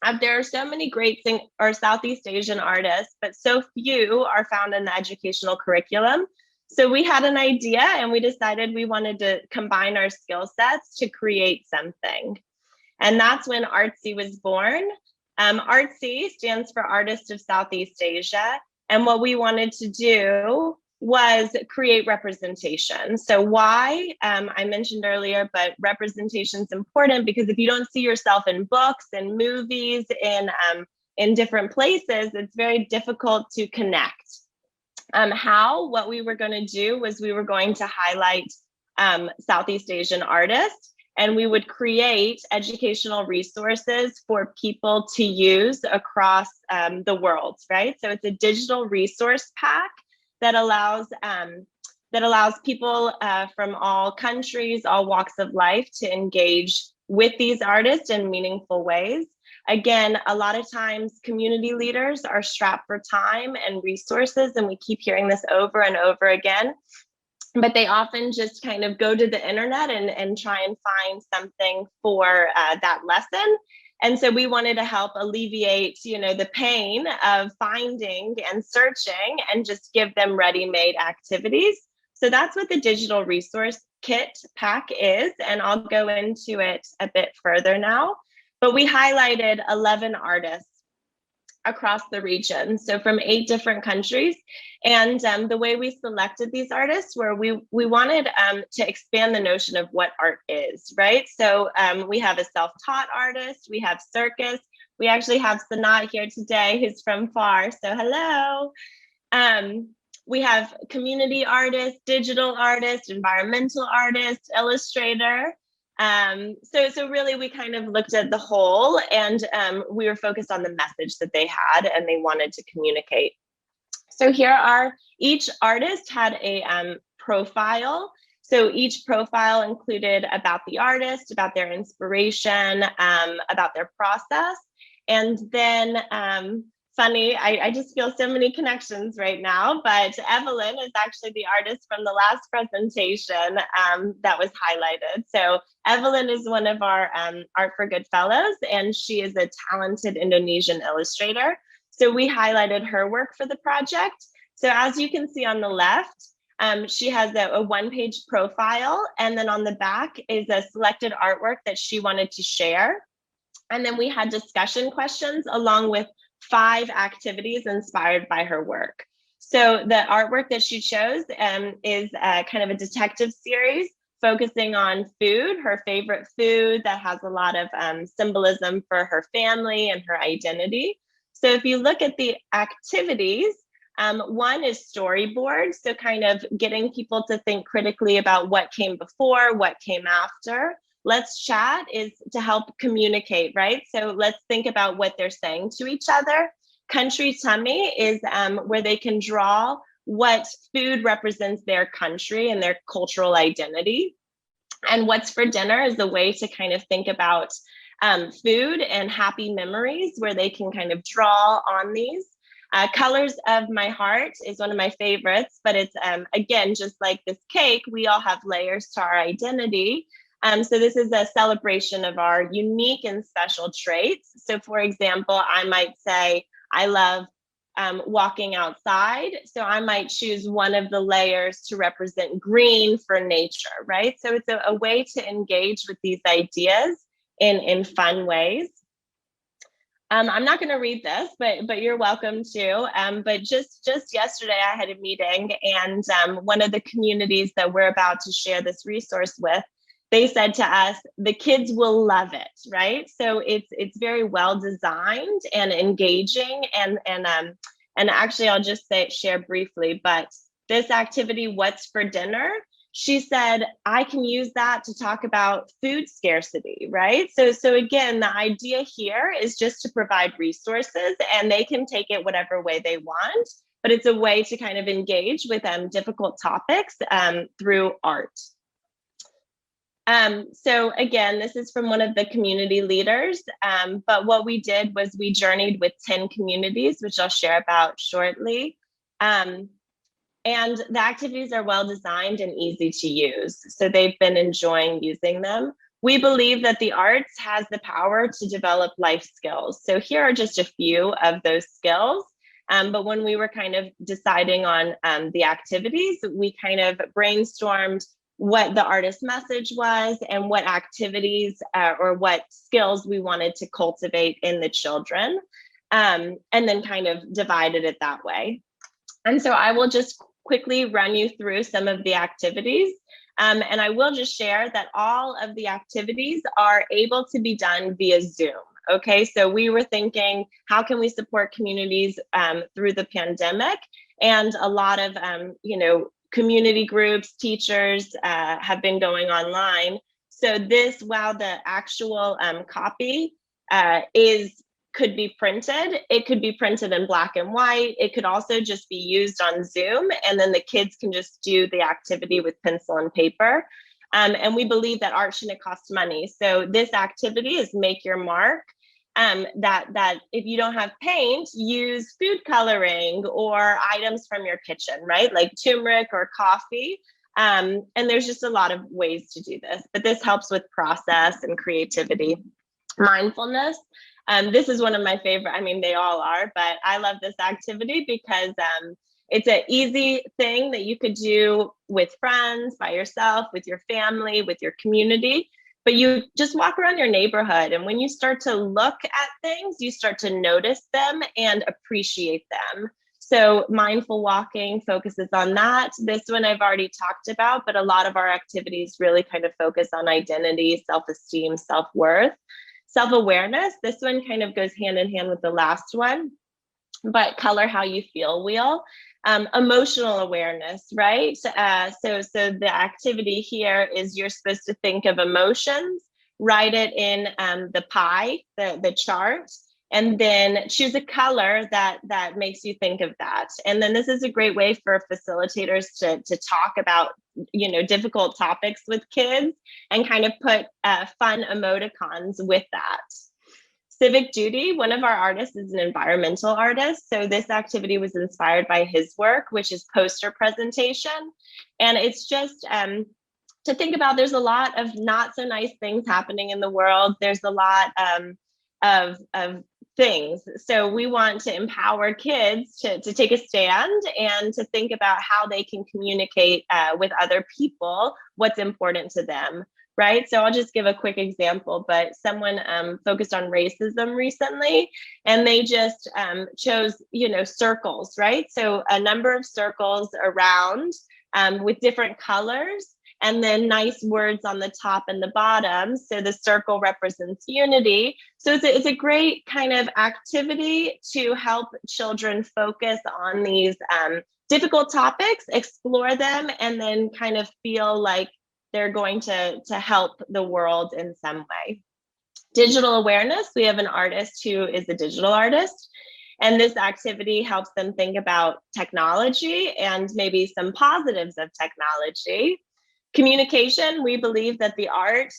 of there are so many great Southeast Asian artists, but so few are found in the educational curriculum. So we had an idea and we decided we wanted to combine our skill sets to create something. And that's when Artsy was born. Artsy stands for Artist of Southeast Asia. And what we wanted to do was create representation. So why? I mentioned earlier, but representation is important because if you don't see yourself in books and movies, in different places, it's very difficult to connect. What we were going to do was we were going to highlight Southeast Asian artists, and we would create educational resources for people to use across the world, right? So it's a digital resource pack that allows people from all countries, all walks of life to engage with these artists in meaningful ways. Again, a lot of times community leaders are strapped for time and resources, and we keep hearing this over and over again, but they often just kind of go to the internet and try and find something for that lesson. And so we wanted to help alleviate, the pain of finding and searching and just give them ready-made activities. So that's what the digital resource kit pack is, and I'll go into it a bit further now. But we highlighted 11 artists across the region, so from 8 different countries. And the way we selected these artists were we wanted to expand the notion of what art is, right? So we have a self-taught artist, we have circus, we actually have Sanat here today, who's from FAR, so hello. We have community artist, digital artist, environmental artist, illustrator. So really we kind of looked at the whole, and we were focused on the message that they had and they wanted to communicate. So here are, each artist had a profile. So each profile included about the artist, about their inspiration, about their process. And then funny, I just feel so many connections right now, but Evelyn is actually the artist from the last presentation that was highlighted. So Evelyn is one of our Art for Good fellows, and she is a talented Indonesian illustrator. So we highlighted her work for the project. So as you can see on the left, she has a one-page profile, and then on the back is a selected artwork that she wanted to share. And then we had discussion questions along with 5 activities inspired by her work. So the artwork that she chose is kind of a detective series focusing on food, her favorite food that has a lot of symbolism for her family and her identity. So if you look at the activities, one is storyboard, so kind of getting people to think critically about what came before, what came after. Let's chat is to help communicate, right? So let's think about what they're saying to each other. Country tummy is where they can draw what food represents their country and their cultural identity. And what's for dinner is a way to kind of think about food and happy memories, where they can kind of draw on these. Colors of My Heart is one of my favorites, but it's, again, just like this cake, we all have layers to our identity. So this is a celebration of our unique and special traits. So for example, I might say, I love walking outside. So I might choose one of the layers to represent green for nature, right? So it's a way to engage with these ideas in fun ways. I'm not going to read this, but you're welcome to. But just yesterday, I had a meeting, and one of the communities that we're about to share this resource with, they said to us, the kids will love it, right? So it's very well designed and engaging, and actually I'll just share briefly, but this activity, What's for Dinner? She said, I can use that to talk about food scarcity, right? So again, the idea here is just to provide resources, and they can take it whatever way they want, but it's a way to kind of engage with difficult topics through art. So again, this is from one of the community leaders, but what we did was we journeyed with 10 communities, which I'll share about shortly. And the activities are well designed and easy to use. So they've been enjoying using them. We believe that the arts has the power to develop life skills. So here are just a few of those skills. But when we were kind of deciding on the activities, we kind of brainstormed what the artist's message was and what activities or what skills we wanted to cultivate in the children, and then kind of divided it that way. And so I will just quickly run you through some of the activities. And I will just share that all of the activities are able to be done via Zoom. Okay, so we were thinking, how can we support communities through the pandemic? And a lot of, community groups, teachers have been going online. So this, while the actual copy could be printed, it could be printed in black and white. It could also just be used on Zoom, and then the kids can just do the activity with pencil and paper. And we believe that art shouldn't cost money. So this activity is Make Your Mark. That if you don't have paint, use food coloring or items from your kitchen, right? Like turmeric or coffee. And there's just a lot of ways to do this, but this helps with process and creativity. Mindfulness. This is one of my favorite, I mean, they all are, but I love this activity because it's an easy thing that you could do with friends, by yourself, with your family, with your community. But you just walk around your neighborhood, and when you start to look at things, you start to notice them and appreciate them. So mindful walking focuses on that. This one I've already talked about, but a lot of our activities really kind of focus on identity, self-esteem, self-worth. Self-awareness, this one kind of goes hand in hand with the last one. but color how you feel wheel. Emotional awareness, right? So the activity here is you're supposed to think of emotions, write it in the pie, the chart, and then choose a color that makes you think of that. And then this is a great way for facilitators to talk about, you know, difficult topics with kids and kind of put fun emoticons with that. Civic duty, one of our artists is an environmental artist. So this activity was inspired by his work, which is poster presentation. And it's just to think about, there's a lot of not so nice things happening in the world. There's a lot of things. So we want to empower kids to take a stand and to think about how they can communicate with other people what's important to them. Right. So I'll just give a quick example, but someone focused on racism recently, and they just chose, you know, circles, right? So a number of circles around with different colors, and then nice words on the top and the bottom. So the circle represents unity. So it's a great kind of activity to help children focus on these difficult topics, explore them, and then kind of feel like they're going to help the world in some way. Digital awareness, we have an artist who is a digital artist, and this activity helps them think about technology and maybe some positives of technology. Communication, we believe that the art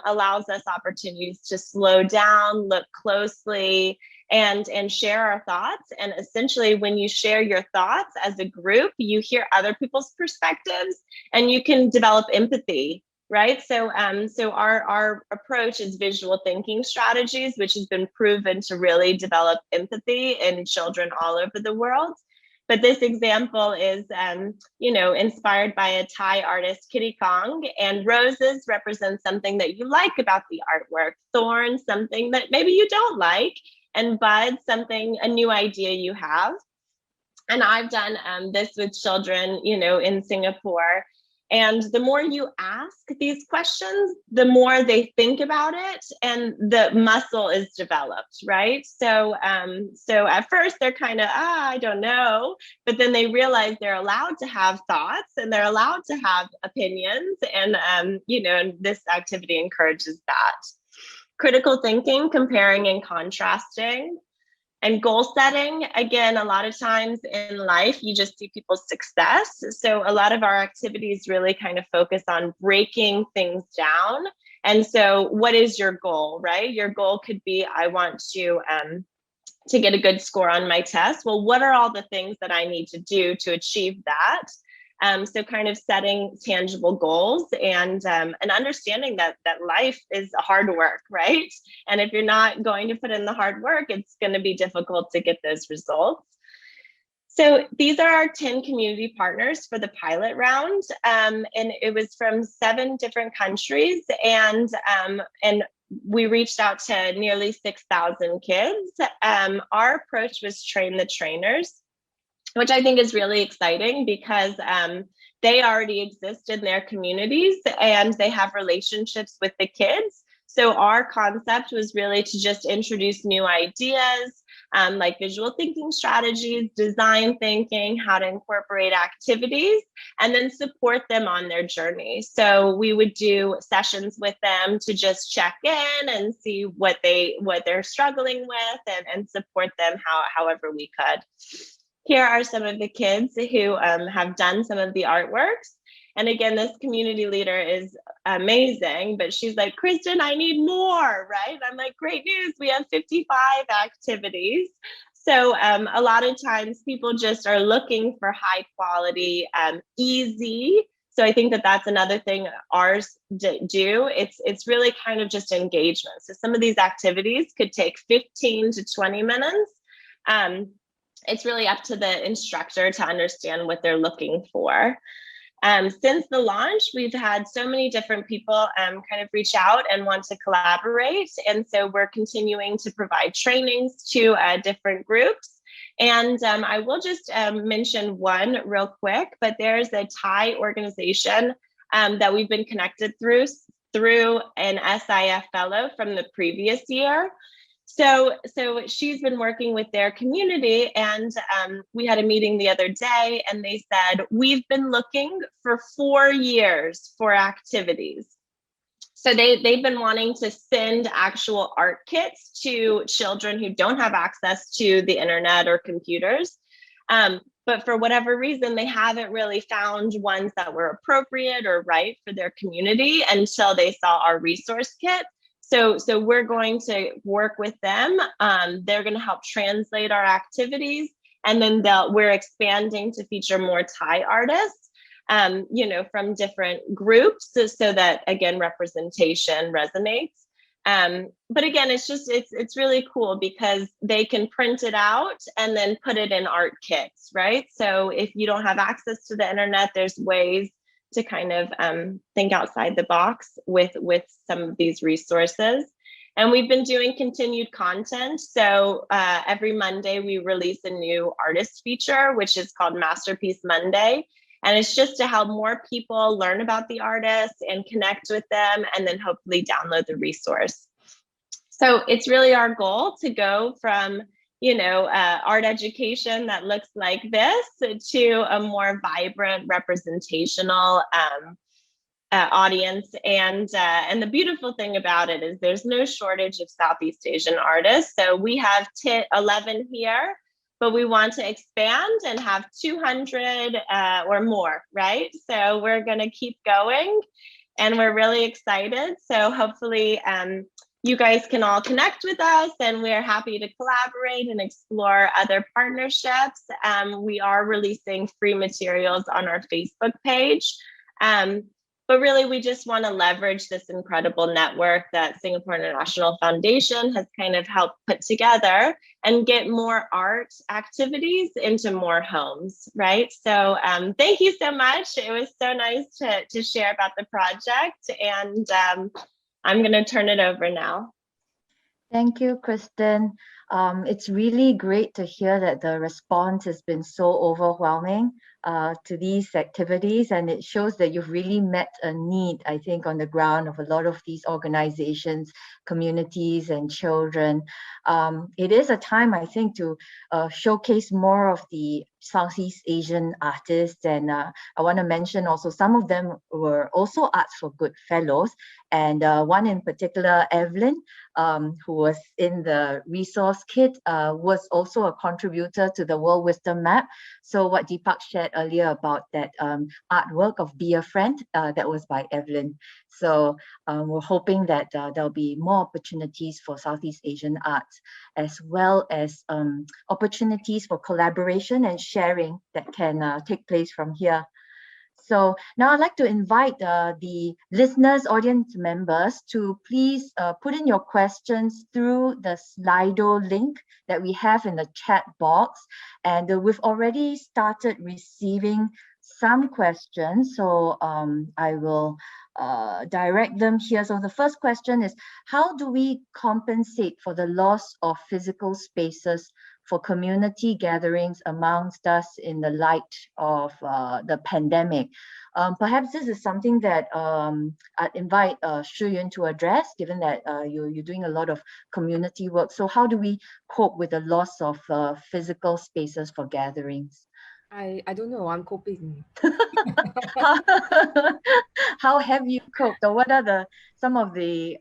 allows us opportunities to slow down, look closely, and share our thoughts. And essentially, when you share your thoughts as a group, you hear other people's perspectives and you can develop empathy, right? So our approach is visual thinking strategies, which has been proven to really develop empathy in children all over the world. But this example is, you know, inspired by a Thai artist, Kitty Kong, and roses represent something that you like about the artwork, thorns, something that maybe you don't like, and buds, something, a new idea you have. And I've done this with children, you know, in Singapore. And the more you ask these questions, the more they think about it, and the muscle is developed, right? So at first they're kind of, I don't know, but then they realize they're allowed to have thoughts and they're allowed to have opinions, and you know, and this activity encourages that. Critical thinking, comparing and contrasting. And goal setting, again, a lot of times in life, you just see people's success. So a lot of our activities really kind of focus on breaking things down. And so what is your goal, right? Your goal could be, I want to get a good score on my test. Well, what are all the things that I need to do to achieve that? So kind of setting tangible goals and understanding that life is hard work, right? And if you're not going to put in the hard work, it's going to be difficult to get those results. So these are our 10 community partners for the pilot round. And it was from 7 different countries, and we reached out to nearly 6,000 kids. Our approach was train the trainers, which I think is really exciting because they already exist in their communities and they have relationships with the kids. So our concept was really to just introduce new ideas, like visual thinking strategies, design thinking, how to incorporate activities, and then support them on their journey. So we would do sessions with them to just check in and see what they're struggling with, and support them however we could. Here are some of the kids who have done some of the artworks. And again, this community leader is amazing, but she's like, Kristen, I need more, right? I'm like, great news, we have 55 activities. So a lot of times people just are looking for high quality, easy. So I think that that's another thing ours do. It's really kind of just engagement. So some of these activities could take 15 to 20 minutes. It's really up to the instructor to understand what they're looking for. Since the launch, we've had so many different people kind of reach out and want to collaborate. And so we're continuing to provide trainings to different groups. And I will just mention one real quick, but there's a Thai organization that we've been connected through an SIF fellow from the previous year. So she's been working with their community, and we had a meeting the other day, and they said, we've been looking for 4 years for activities. So they've been wanting to send actual art kits to children who don't have access to the internet or computers. But for whatever reason, they haven't really found ones that were appropriate or right for their community until they saw our resource kit. So we're going to work with them. They're going to help translate our activities, and then we're expanding to feature more Thai artists, from different groups, so that, again, representation resonates. But again, it's really cool because they can print it out and then put it in art kits, right? So if you don't have access to the internet, there's ways to kind of think outside the box with some of these resources. And we've been doing continued content. So every Monday we release a new artist feature, which is called Masterpiece Monday. And it's just to help more people learn about the artists and connect with them, and then hopefully download the resource. So it's really our goal to go from, art education that looks like this to a more vibrant, representational audience. And the beautiful thing about it is there's no shortage of Southeast Asian artists. So we have 11 here, but we want to expand and have 200 or more, right? So we're going to keep going, and we're really excited. So hopefully you guys can all connect with us, and we're happy to collaborate and explore other partnerships. We are releasing free materials on our Facebook page. But really, we just want to leverage this incredible network that Singapore International Foundation has kind of helped put together and get more art activities into more homes, right? So thank you so much. It was so nice to share about the project, and I'm going to turn it over now. Thank you, Kristen. It's really great to hear that the response has been so overwhelming to these activities, and it shows that you've really met a need, I think, on the ground of a lot of these organizations, communities, and children. It is a time, I think, to showcase more of the Southeast Asian artists, and I want to mention also some of them were also Arts for Good fellows, and one in particular, Evelyn, who was in the resource kit, was also a contributor to the World Wisdom Map. So what Deepak shared earlier about that artwork of Be a Friend, that was by Evelyn. So we're hoping that there'll be more opportunities for Southeast Asian arts, as well as opportunities for collaboration and sharing that can take place from here. So now I'd like to invite the listeners, audience members, to please put in your questions through the Slido link that we have in the chat box. And we've already started receiving some questions, so I will direct them here. So the first question is, how do we compensate for the loss of physical spaces for community gatherings amongst us in the light of the pandemic? Perhaps this is something that I'd invite Shu Yun to address, given that you're doing a lot of community work. So how do we cope with the loss of physical spaces for gatherings? I don't know, I'm coping. How have you coped, or what are some of the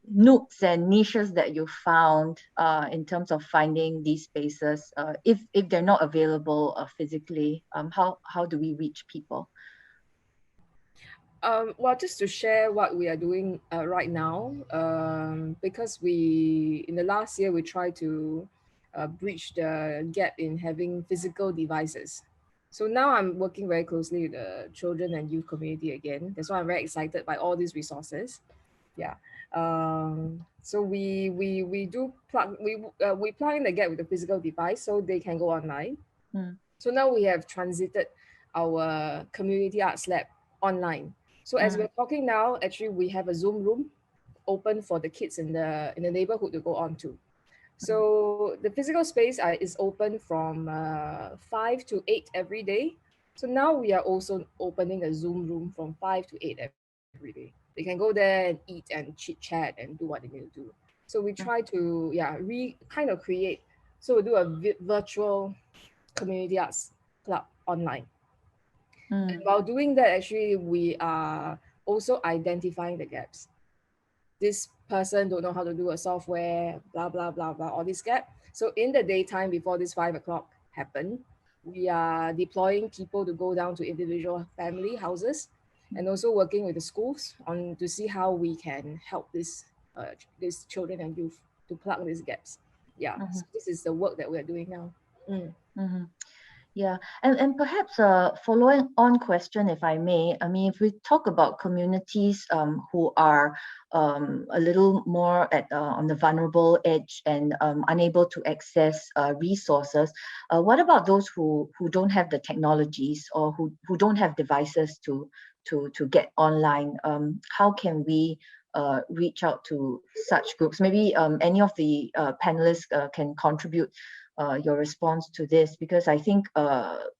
nooks and niches that you found in terms of finding these spaces, if they're not available physically? How do we reach people? Well, just to share what we are doing right now, because in the last year, we tried to bridge the gap in having physical devices. So now I'm working very closely with the children and youth community again. That's why I'm very excited by all these resources. Yeah. So we do plug we plug in the gap with the physical device so they can go online. So now we have transited our community arts lab online. So as we're talking now, actually we have a Zoom room open for the kids in the neighborhood to go on to. So the physical space is open from 5 to 8 every day. So now we are also opening a Zoom room from 5 to 8 every day. They can go there and eat and chit chat and do what they need to do. So we try to kind of create. So we do a virtual community arts club online. And while doing that, actually, we are also identifying the gaps. This person don't know how to do a software, blah, blah, blah, blah, all this gap. So in the daytime before this 5 o'clock happen, we are deploying people to go down to individual family houses and also working with the schools on to see how we can help these children and youth to plug these gaps. Yeah, so this is the work that we're doing now. Yeah, and perhaps a following on question, if I may. I mean, if we talk about communities who are a little more on the vulnerable edge and unable to access resources, what about those who don't have the technologies or who don't have devices to get online? How can we reach out to such groups? Maybe any of the panelists can contribute your response to this, because I think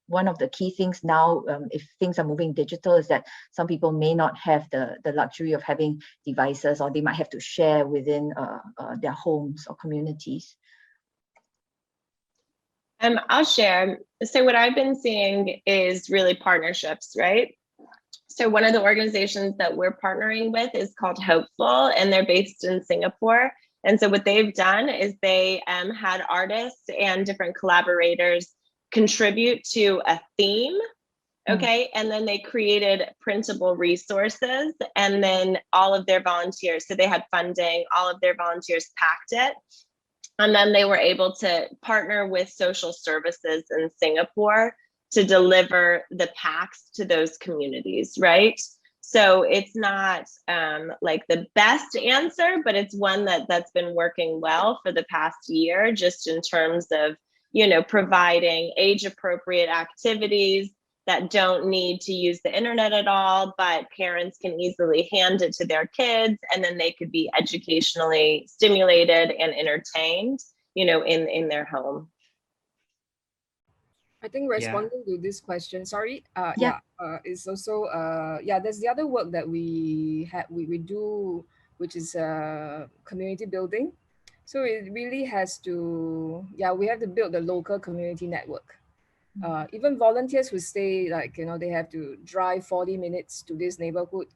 one of the key things now, if things are moving digital, is that some people may not have the luxury of having devices, or they might have to share within their homes or communities. I'll share. So what I've been seeing is really partnerships, right? So one of the organizations that we're partnering with is called Hopeful, and they're based in Singapore. And so what they've done is they had artists and different collaborators contribute to a theme, okay? And then they created printable resources, and then all of their volunteers, so they had funding, all of their volunteers packed it. And then they were able to partner with social services in Singapore to deliver the packs to those communities, right? So it's not like the best answer, but it's one that's been working well for the past year, just in terms of, you know, providing age-appropriate activities that don't need to use the internet at all, but parents can easily hand it to their kids, and then they could be educationally stimulated and entertained, you know, in their home. I think responding to this question, is also there's the other work that we do, which is community building. So it really has to we have to build the local community network. Even volunteers who stay, like, you know, they have to drive 40 minutes to this neighborhood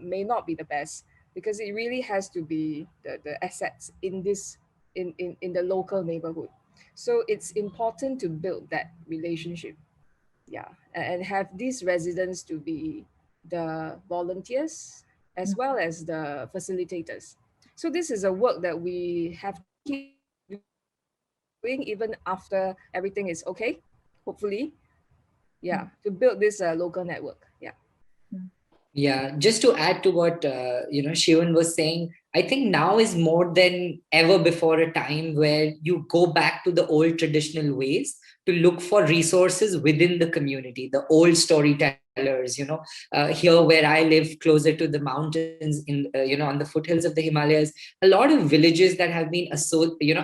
may not be the best, because it really has to be the assets in this in the local neighborhood. So it's important to build that relationship, and have these residents to be the volunteers as well as the facilitators. So this is a work that we have to keep doing even after everything is okay, hopefully, to build this local network. Yeah, just to add to what Shivan was saying, I think now is more than ever before a time where you go back to the old traditional ways to look for resources within the community, the old storytellers. Here where I live, closer to the mountains, in on the foothills of the Himalayas, a lot of villages that have been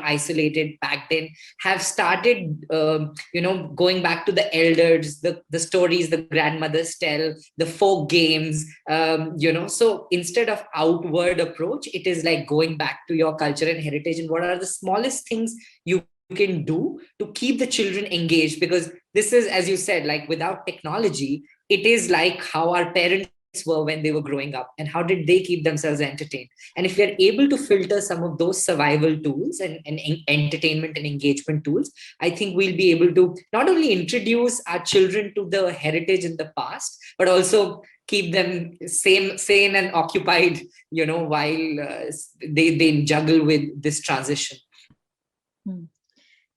isolated back then have started going back to the elders, the stories the grandmothers tell, the folk games. So instead of outward approach, it is like going back to your culture and heritage, and what are the smallest things you can do to keep the children engaged. Because this is, as you said, like, without technology, it is like how our parents were when they were growing up, and how did they keep themselves entertained. And if we are able to filter some of those survival tools and entertainment and engagement tools, I think we'll be able to not only introduce our children to the heritage in the past, but also keep them sane and occupied, while they juggle with this transition.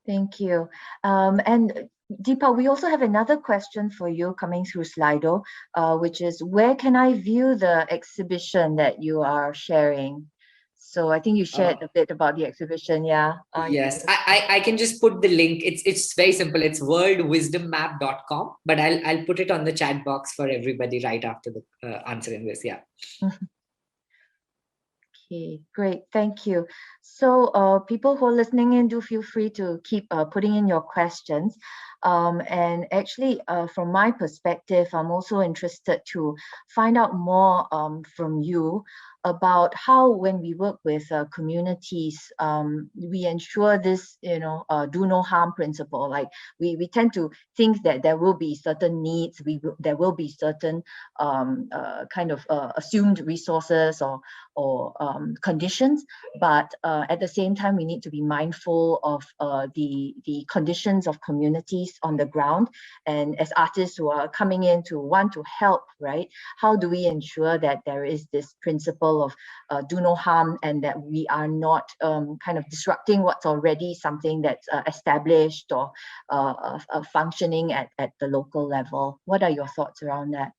Thank you. And Deepa, we also have another question for you coming through Slido, which is, where can I view the exhibition that you are sharing? So I think you shared a bit about the exhibition, Yes, I can just put the link. It's very simple. It's worldwisdommap.com, but I'll put it on the chat box for everybody right after the answering this. Yeah. Okay, great. Thank you. So people who are listening in, do feel free to keep putting in your questions. And actually, from my perspective, I'm also interested to find out more from you about how, when we work with communities, we ensure this, do no harm principle. Like we tend to think that there will be certain needs, there will be certain kind of assumed resources or conditions, but at the same time, we need to be mindful of the conditions of communities on the ground. And as artists who are coming in to want to help, right? How do we ensure that there is this principle of do no harm, and that we are not kind of disrupting what's already something that's established or functioning at the local level? What are your thoughts around that?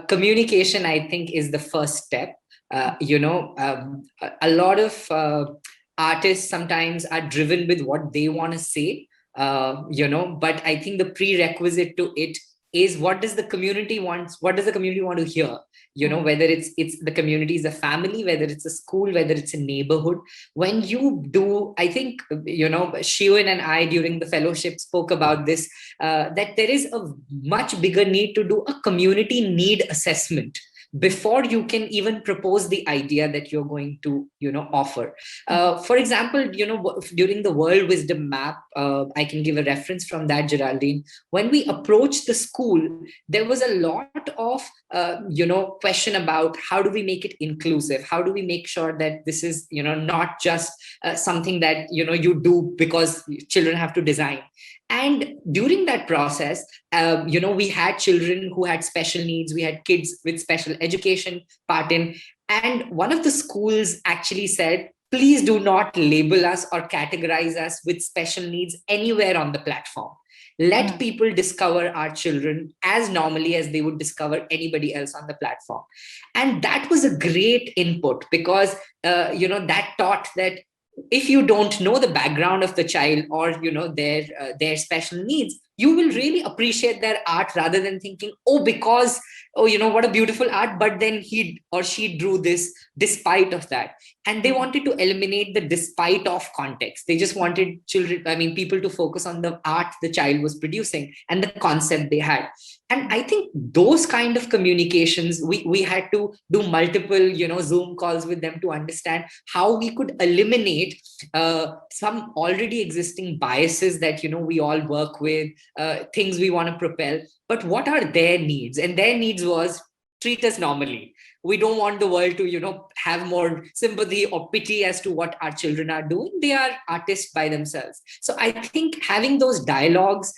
Communication, I think, is the first step. A lot of artists sometimes are driven with what they want to say, but I think the prerequisite to it is, what does the community want? What does the community want to hear? Whether it's the community is a family, whether it's a school, whether it's a neighborhood. When you do, I think, Shivan and I during the fellowship spoke about this, that there is a much bigger need to do a community need assessment before you can even propose the idea that you're going to offer. For example, during the World Wisdom Map, I can give a reference from that, Geraldine. When we approached the school, there was a lot of question about how do we make it inclusive, how do we make sure that this is not just something that you do because children have to design. And during that process, we had children who had special needs, we had kids with special education part in, and one of the schools actually said, please do not label us or categorize us with special needs anywhere on the platform. Let people discover our children as normally as they would discover anybody else on the platform. And that was a great input, because that taught that if you don't know the background of the child or their special needs, you will really appreciate their art, rather than thinking, because what a beautiful art, but then he or she drew this despite of that. And they wanted to eliminate the despite of context. They just wanted people to focus on the art the child was producing and the concept they had. And I think those kind of communications, we had to do multiple Zoom calls with them to understand how we could eliminate some already existing biases that we all work with, things we want to propel, but what are their needs? And their needs was, treat us normally. We don't want the world to have more sympathy or pity as to what our children are doing. They are artists by themselves. So I think having those dialogues,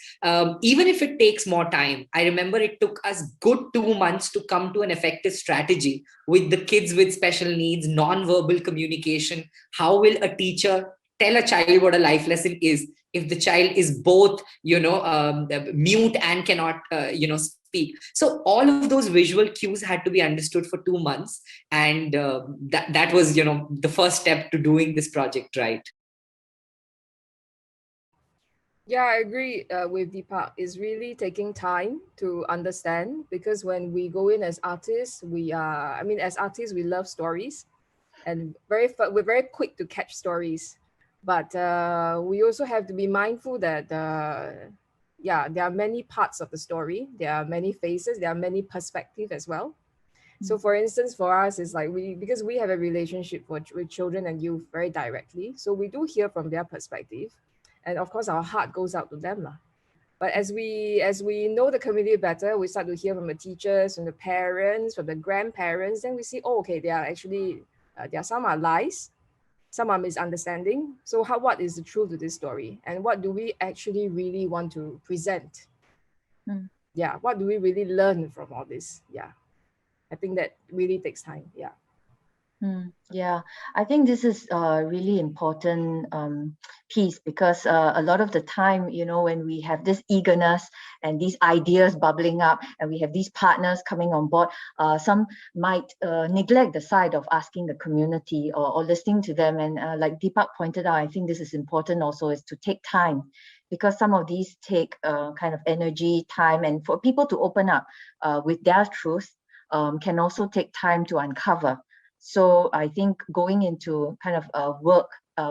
even if it takes more time, I remember it took us good 2 months to come to an effective strategy with the kids with special needs, non-verbal communication. How will a teacher tell a child what a life lesson is if the child is both mute and cannot speak? So all of those visual cues had to be understood for 2 months, and that was the first step to doing this project right. Yeah, I agree with Deepak. It's really taking time to understand, because when we go in as artists, as artists, we love stories, and we're very quick to catch stories. But we also have to be mindful that, there are many parts of the story. There are many faces. There are many perspectives as well. So for instance, for us, it's like because we have a relationship with children and youth very directly. So we do hear from their perspective. And of course, our heart goes out to them. But as we know the community better, we start to hear from the teachers, from the parents, from the grandparents. Then we see, there are actually, some are lies, some are misunderstanding. So what is the truth of this story? And what do we actually really want to present? Yeah, what do we really learn from all this? Yeah, I think that really takes time. Yeah. Yeah, I think this is a really important piece, because a lot of the time, when we have this eagerness and these ideas bubbling up and we have these partners coming on board, some might neglect the side of asking the community or listening to them. And like Deepak pointed out, I think this is important also, is to take time, because some of these take kind of energy, time, and for people to open up with their truth can also take time to uncover. So I think going into kind of work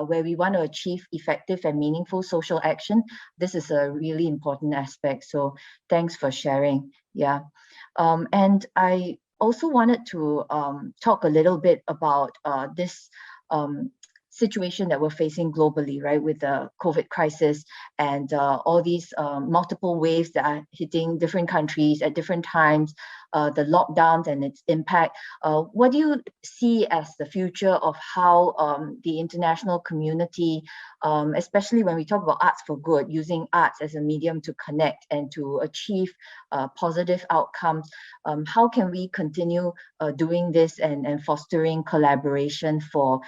where we want to achieve effective and meaningful social action, this is a really important aspect. So thanks for sharing. Yeah. And I also wanted to talk a little bit about this situation that we're facing globally, right, with the COVID crisis and all these multiple waves that are hitting different countries at different times, the lockdowns and its impact. What do you see as the future of how the international community, especially when we talk about arts for good, using arts as a medium to connect and to achieve positive outcomes, how can we continue doing this and fostering collaboration for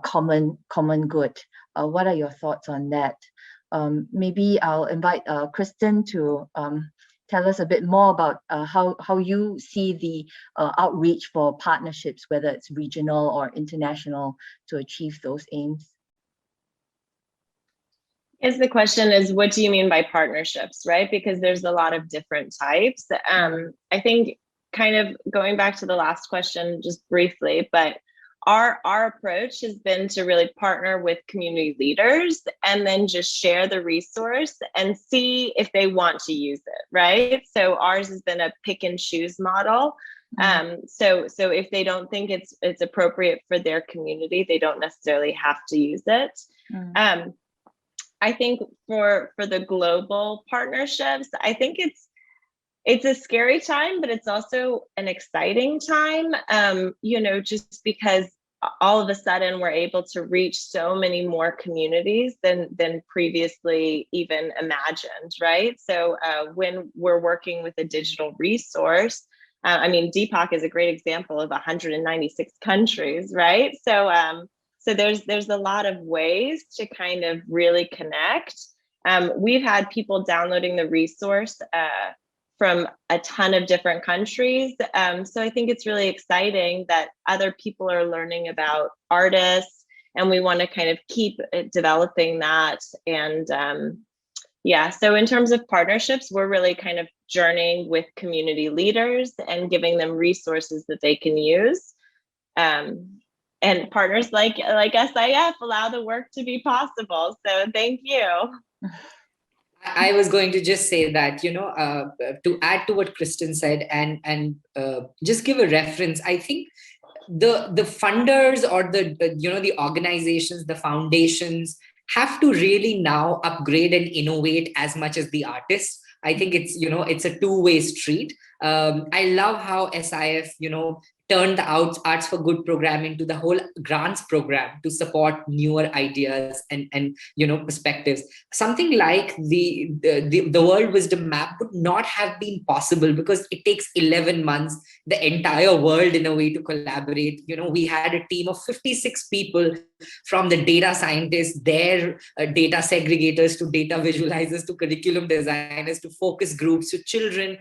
common good? What are your thoughts on that? Maybe I'll invite Kristen to tell us a bit more about how you see the outreach for partnerships, whether it's regional or international, to achieve those aims. Is the question is, what do you mean by partnerships, right? Because there's a lot of different types. I think kind of going back to the last question just briefly, but our approach has been to really partner with community leaders and then just share the resource and see if they want to use it, right? So ours has been a pick and choose model. So if they don't think it's appropriate for their community, they don't necessarily have to use it. I think for the global partnerships, I think it's a scary time, but it's also an exciting time, just because all of a sudden we're able to reach so many more communities than previously even imagined, right? So when we're working with a digital resource, Deepak is a great example of 196 countries, right? So there's a lot of ways to kind of really connect. We've had people downloading the resource from a ton of different countries. So I think it's really exciting that other people are learning about artists, and we want to kind of keep developing that. And so in terms of partnerships, we're really kind of journeying with community leaders and giving them resources that they can use. And partners like SIF allow the work to be possible. So thank you. I was going to just say that, to add to what Kristen said and just give a reference, I think the funders or the organizations, the foundations have to really now upgrade and innovate as much as the artists. I think it's a two-way street. I love how SIF, turned the Arts for Good program into the whole grants program to support newer ideas and perspectives. Something like the World Wisdom Map would not have been possible because it takes 11 months, the entire world in a way to collaborate. We had a team of 56 people, from the data scientists, their data segregators, to data visualizers, to curriculum designers, to focus groups, to children.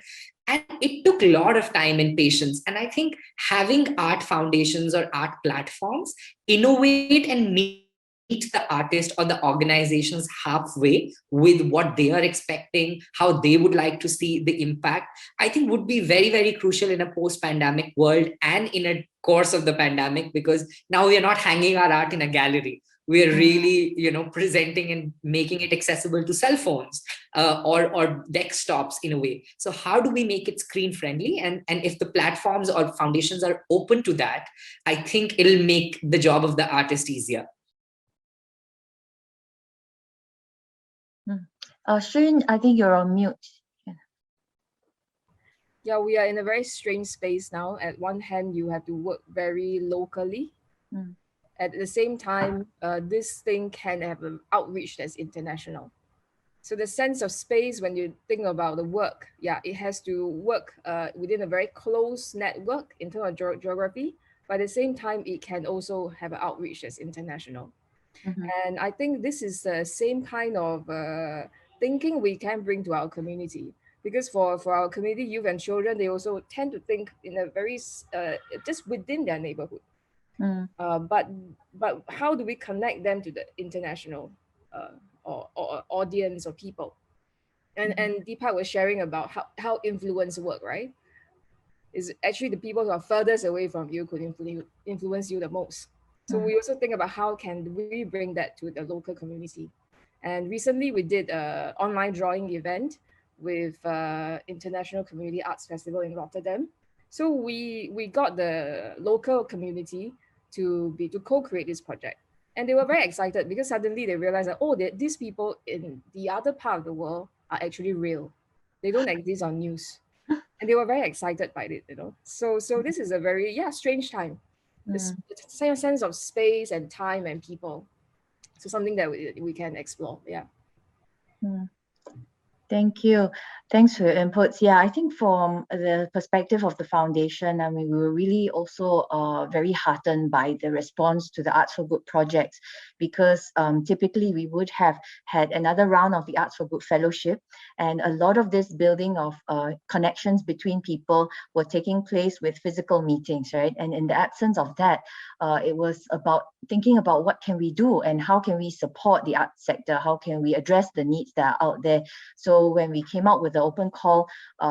And it took a lot of time and patience. And I think having art foundations or art platforms innovate and meet the artist or the organizations halfway with what they are expecting, how they would like to see the impact, I think would be very, very crucial in a post-pandemic world and in a course of the pandemic, because now we are not hanging our art in a gallery. We are really, presenting and making it accessible to cell phones or desktops in a way. So how do we make it screen friendly? And if the platforms or foundations are open to that, I think it'll make the job of the artist easier. Shun, I think you're on mute. Yeah, we are in a very strange space now. At one hand, you have to work very locally. At the same time, this thing can have an outreach that's international. So the sense of space, when you think about the work, it has to work within a very close network in terms of geography. But at the same time, it can also have an outreach that's international. And I think this is the same kind of thinking we can bring to our community. Because for our community, youth and children, they also tend to think in a very, just within their neighborhood. But how do we connect them to the international or audience or people? And Deepak was sharing about how influence work, right? Is actually the people who are furthest away from you could influence you the most. So we also think about how can we bring that to the local community. And recently we did an online drawing event with International Community Arts Festival in Rotterdam. So we got the local community to co-create this project. And they were very excited because suddenly they realized that, oh, these people in the other part of the world are actually real. They don't exist on news. And they were very excited by it, So this is a very, strange time. This same sense of space and time and people. So something that we can explore. Yeah. Thank you. Thanks for your inputs. Yeah, I think from the perspective of the foundation, I mean, we were really also very heartened by the response to the Arts for Good projects, because typically we would have had another round of the Arts for Good fellowship, and a lot of this building of connections between people were taking place with physical meetings, right? And in the absence of that, it was about thinking about what can we do and how can we support the arts sector, how can we address the needs that are out there. So when we came out with the open call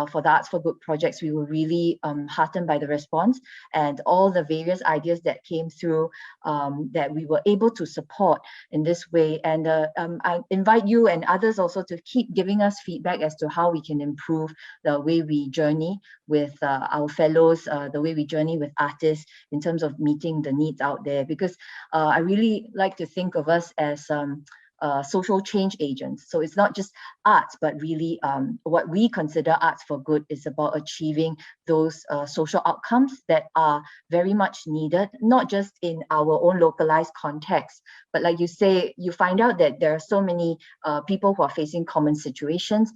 for the Arts for Good projects, we were really heartened by the response and all the various ideas that came through that we were able to support in this way. And I invite you and others also to keep giving us feedback as to how we can improve the way we journey with our fellows, the way we journey with artists in terms of meeting the needs out there. Because I really like to think of us as social change agents. So it's not just arts, but really what we consider Arts for Good is about achieving those social outcomes that are very much needed, not just in our own localized context, but like you say, you find out that there are so many people who are facing common situations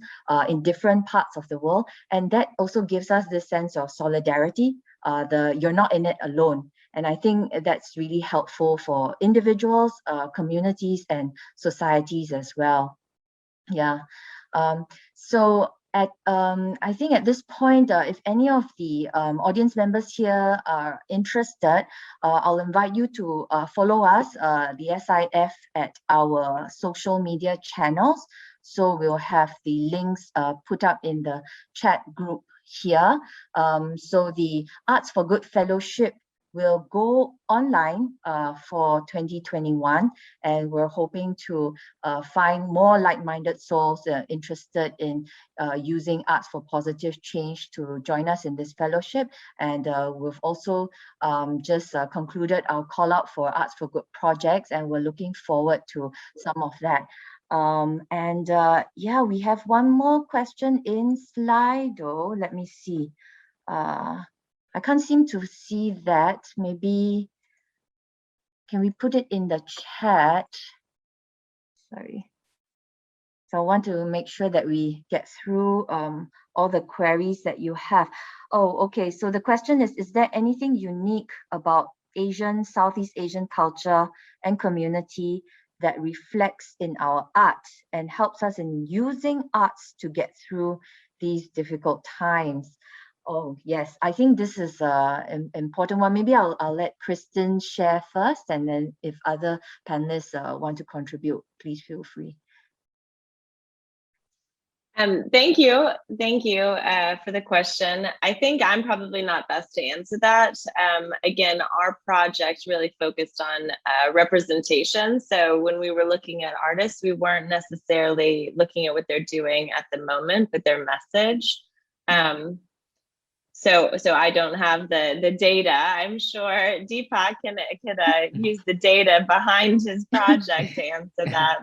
in different parts of the world. And that also gives us this sense of solidarity, you're not in it alone. And I think that's really helpful for individuals, communities, and societies as well. Yeah. So I think at this point, if any of the audience members here are interested, I'll invite you to follow us, the SIF, at our social media channels. So we'll have the links put up in the chat group here. So the Arts for Good Fellowship will go online for 2021, and we're hoping to find more like-minded souls interested in using arts for positive change to join us in this fellowship. And we've also just concluded our call out for Arts for Good projects, and we're looking forward to some of that. Yeah, we have one more question in Slido. Let me see. I can't seem to see that. Maybe, can we put it in the chat? Sorry. So I want to make sure that we get through all the queries that you have. Oh, okay. So the question is there anything unique about Asian, Southeast Asian culture and community that reflects in our art and helps us in using arts to get through these difficult times? Oh, yes, I think this is an important one. Maybe I'll let Kristen share first, and then if other panelists want to contribute, please feel free. Thank you for the question. I think I'm probably not best to answer that. Again, our project really focused on representation. So when we were looking at artists, we weren't necessarily looking at what they're doing at the moment, but their message. So I don't have the data. I'm sure Deepak can use the data behind his project to answer that.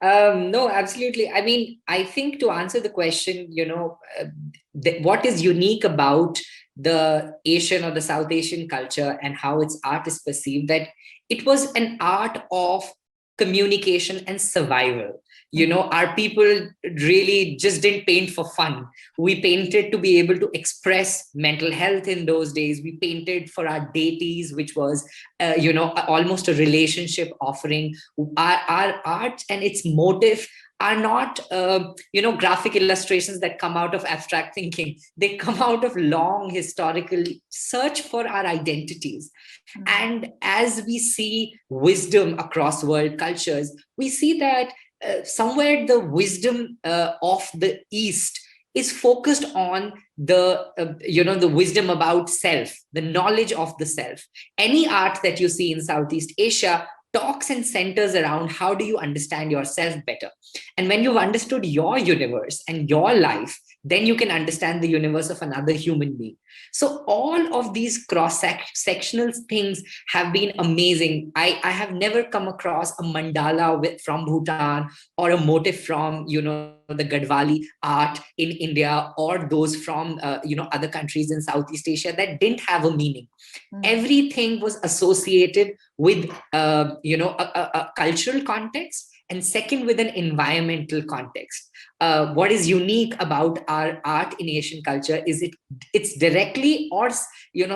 No, absolutely. I mean, I think to answer the question, what is unique about the Asian or the South Asian culture and how its art is perceived, that it was an art of communication and survival. Our people really just didn't paint for fun. We painted to be able to express mental health in those days. We painted for our deities, which was, almost a relationship offering. Our art and its motive are not, graphic illustrations that come out of abstract thinking. They come out of long historical search for our identities. And as we see wisdom across world cultures, we see that somewhere the wisdom of the East is focused on the the wisdom about self, the knowledge of the self. Any art that you see in Southeast Asia talks and centers around how do you understand yourself better. And when you've understood your universe and your life, then you can understand the universe of another human being. So all of these cross-sectional things have been amazing. I have never come across a mandala from Bhutan, or a motif from the Gadwali art in India, or those from other countries in Southeast Asia that didn't have a meaning. Everything was associated with a cultural context, and second, with an environmental context. What is unique about our art in Asian culture is it's directly or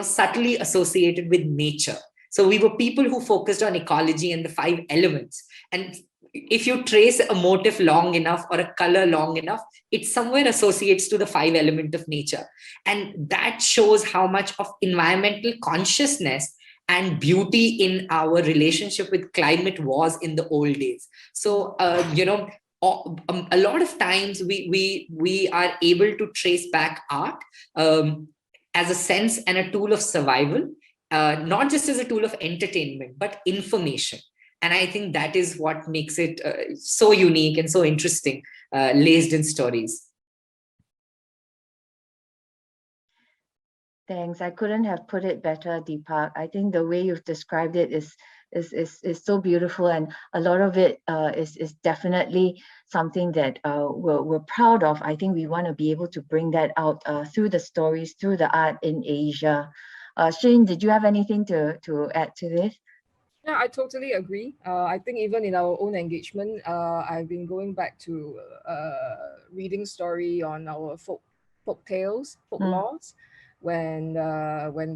subtly associated with nature. So we were people who focused on ecology and the 5 elements. And if you trace a motif long enough or a color long enough, it somewhere associates to the 5 element of nature. And that shows how much of environmental consciousness and beauty in our relationship with climate was in the old days. So, a lot of times we are able to trace back art as a sense and a tool of survival, not just as a tool of entertainment, but information. And I think that is what makes it so unique and so interesting, laced in stories. Thanks. I couldn't have put it better, Deepak. I think the way you've described it is so beautiful, and a lot of it is definitely something that we're proud of. I think we want to be able to bring that out through the stories, through the art in Asia. Shane, did you have anything to add to this? Yeah, I totally agree. I think even in our own engagement, I've been going back to reading story on our folk tales, folklores, when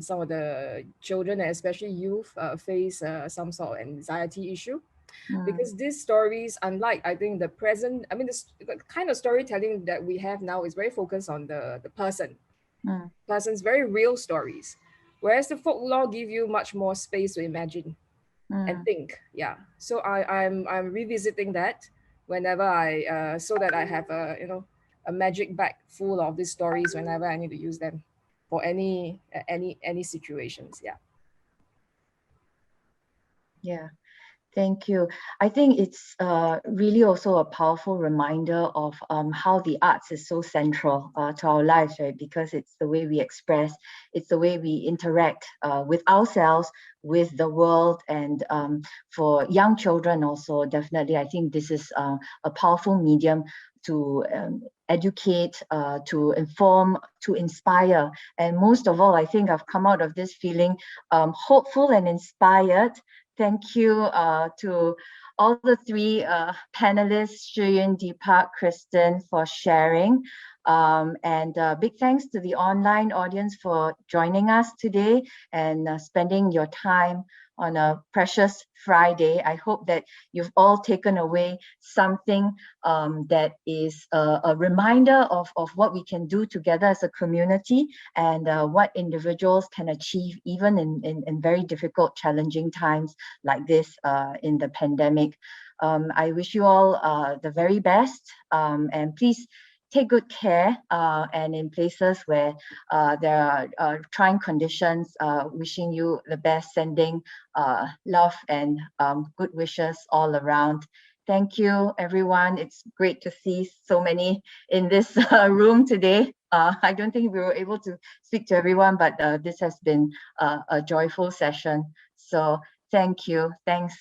some of the children and especially youth face some sort of anxiety issue. Because these stories, unlike I think the present, I mean, the kind of storytelling that we have now is very focused on the person's very real stories, whereas the folklore give you much more space to imagine and think. Yeah, so I'm revisiting that whenever I so that I have a magic bag full of these stories whenever I need to use them for any situations. Yeah, thank you. I think it's really also a powerful reminder of how the arts is so central to our lives, right? Because it's the way we express, it's the way we interact with ourselves, with the world, and for young children also, definitely, I think this is a powerful medium to educate, to inform, to inspire. And most of all, I think I've come out of this feeling hopeful and inspired. Thank you to all the 3 panelists, Shiyun, Deepak, Kristen, for sharing. And big thanks to the online audience for joining us today and spending your time on a precious Friday. I hope that you've all taken away something that is a reminder of what we can do together as a community, and what individuals can achieve even in very difficult, challenging times like this in the pandemic. I wish you all the very best, and please take good care, and in places where there are trying conditions, wishing you the best, sending love and good wishes all around. Thank you, everyone. It's great to see so many in this room today. I don't think we were able to speak to everyone, but this has been a joyful session. So thank you. Thanks.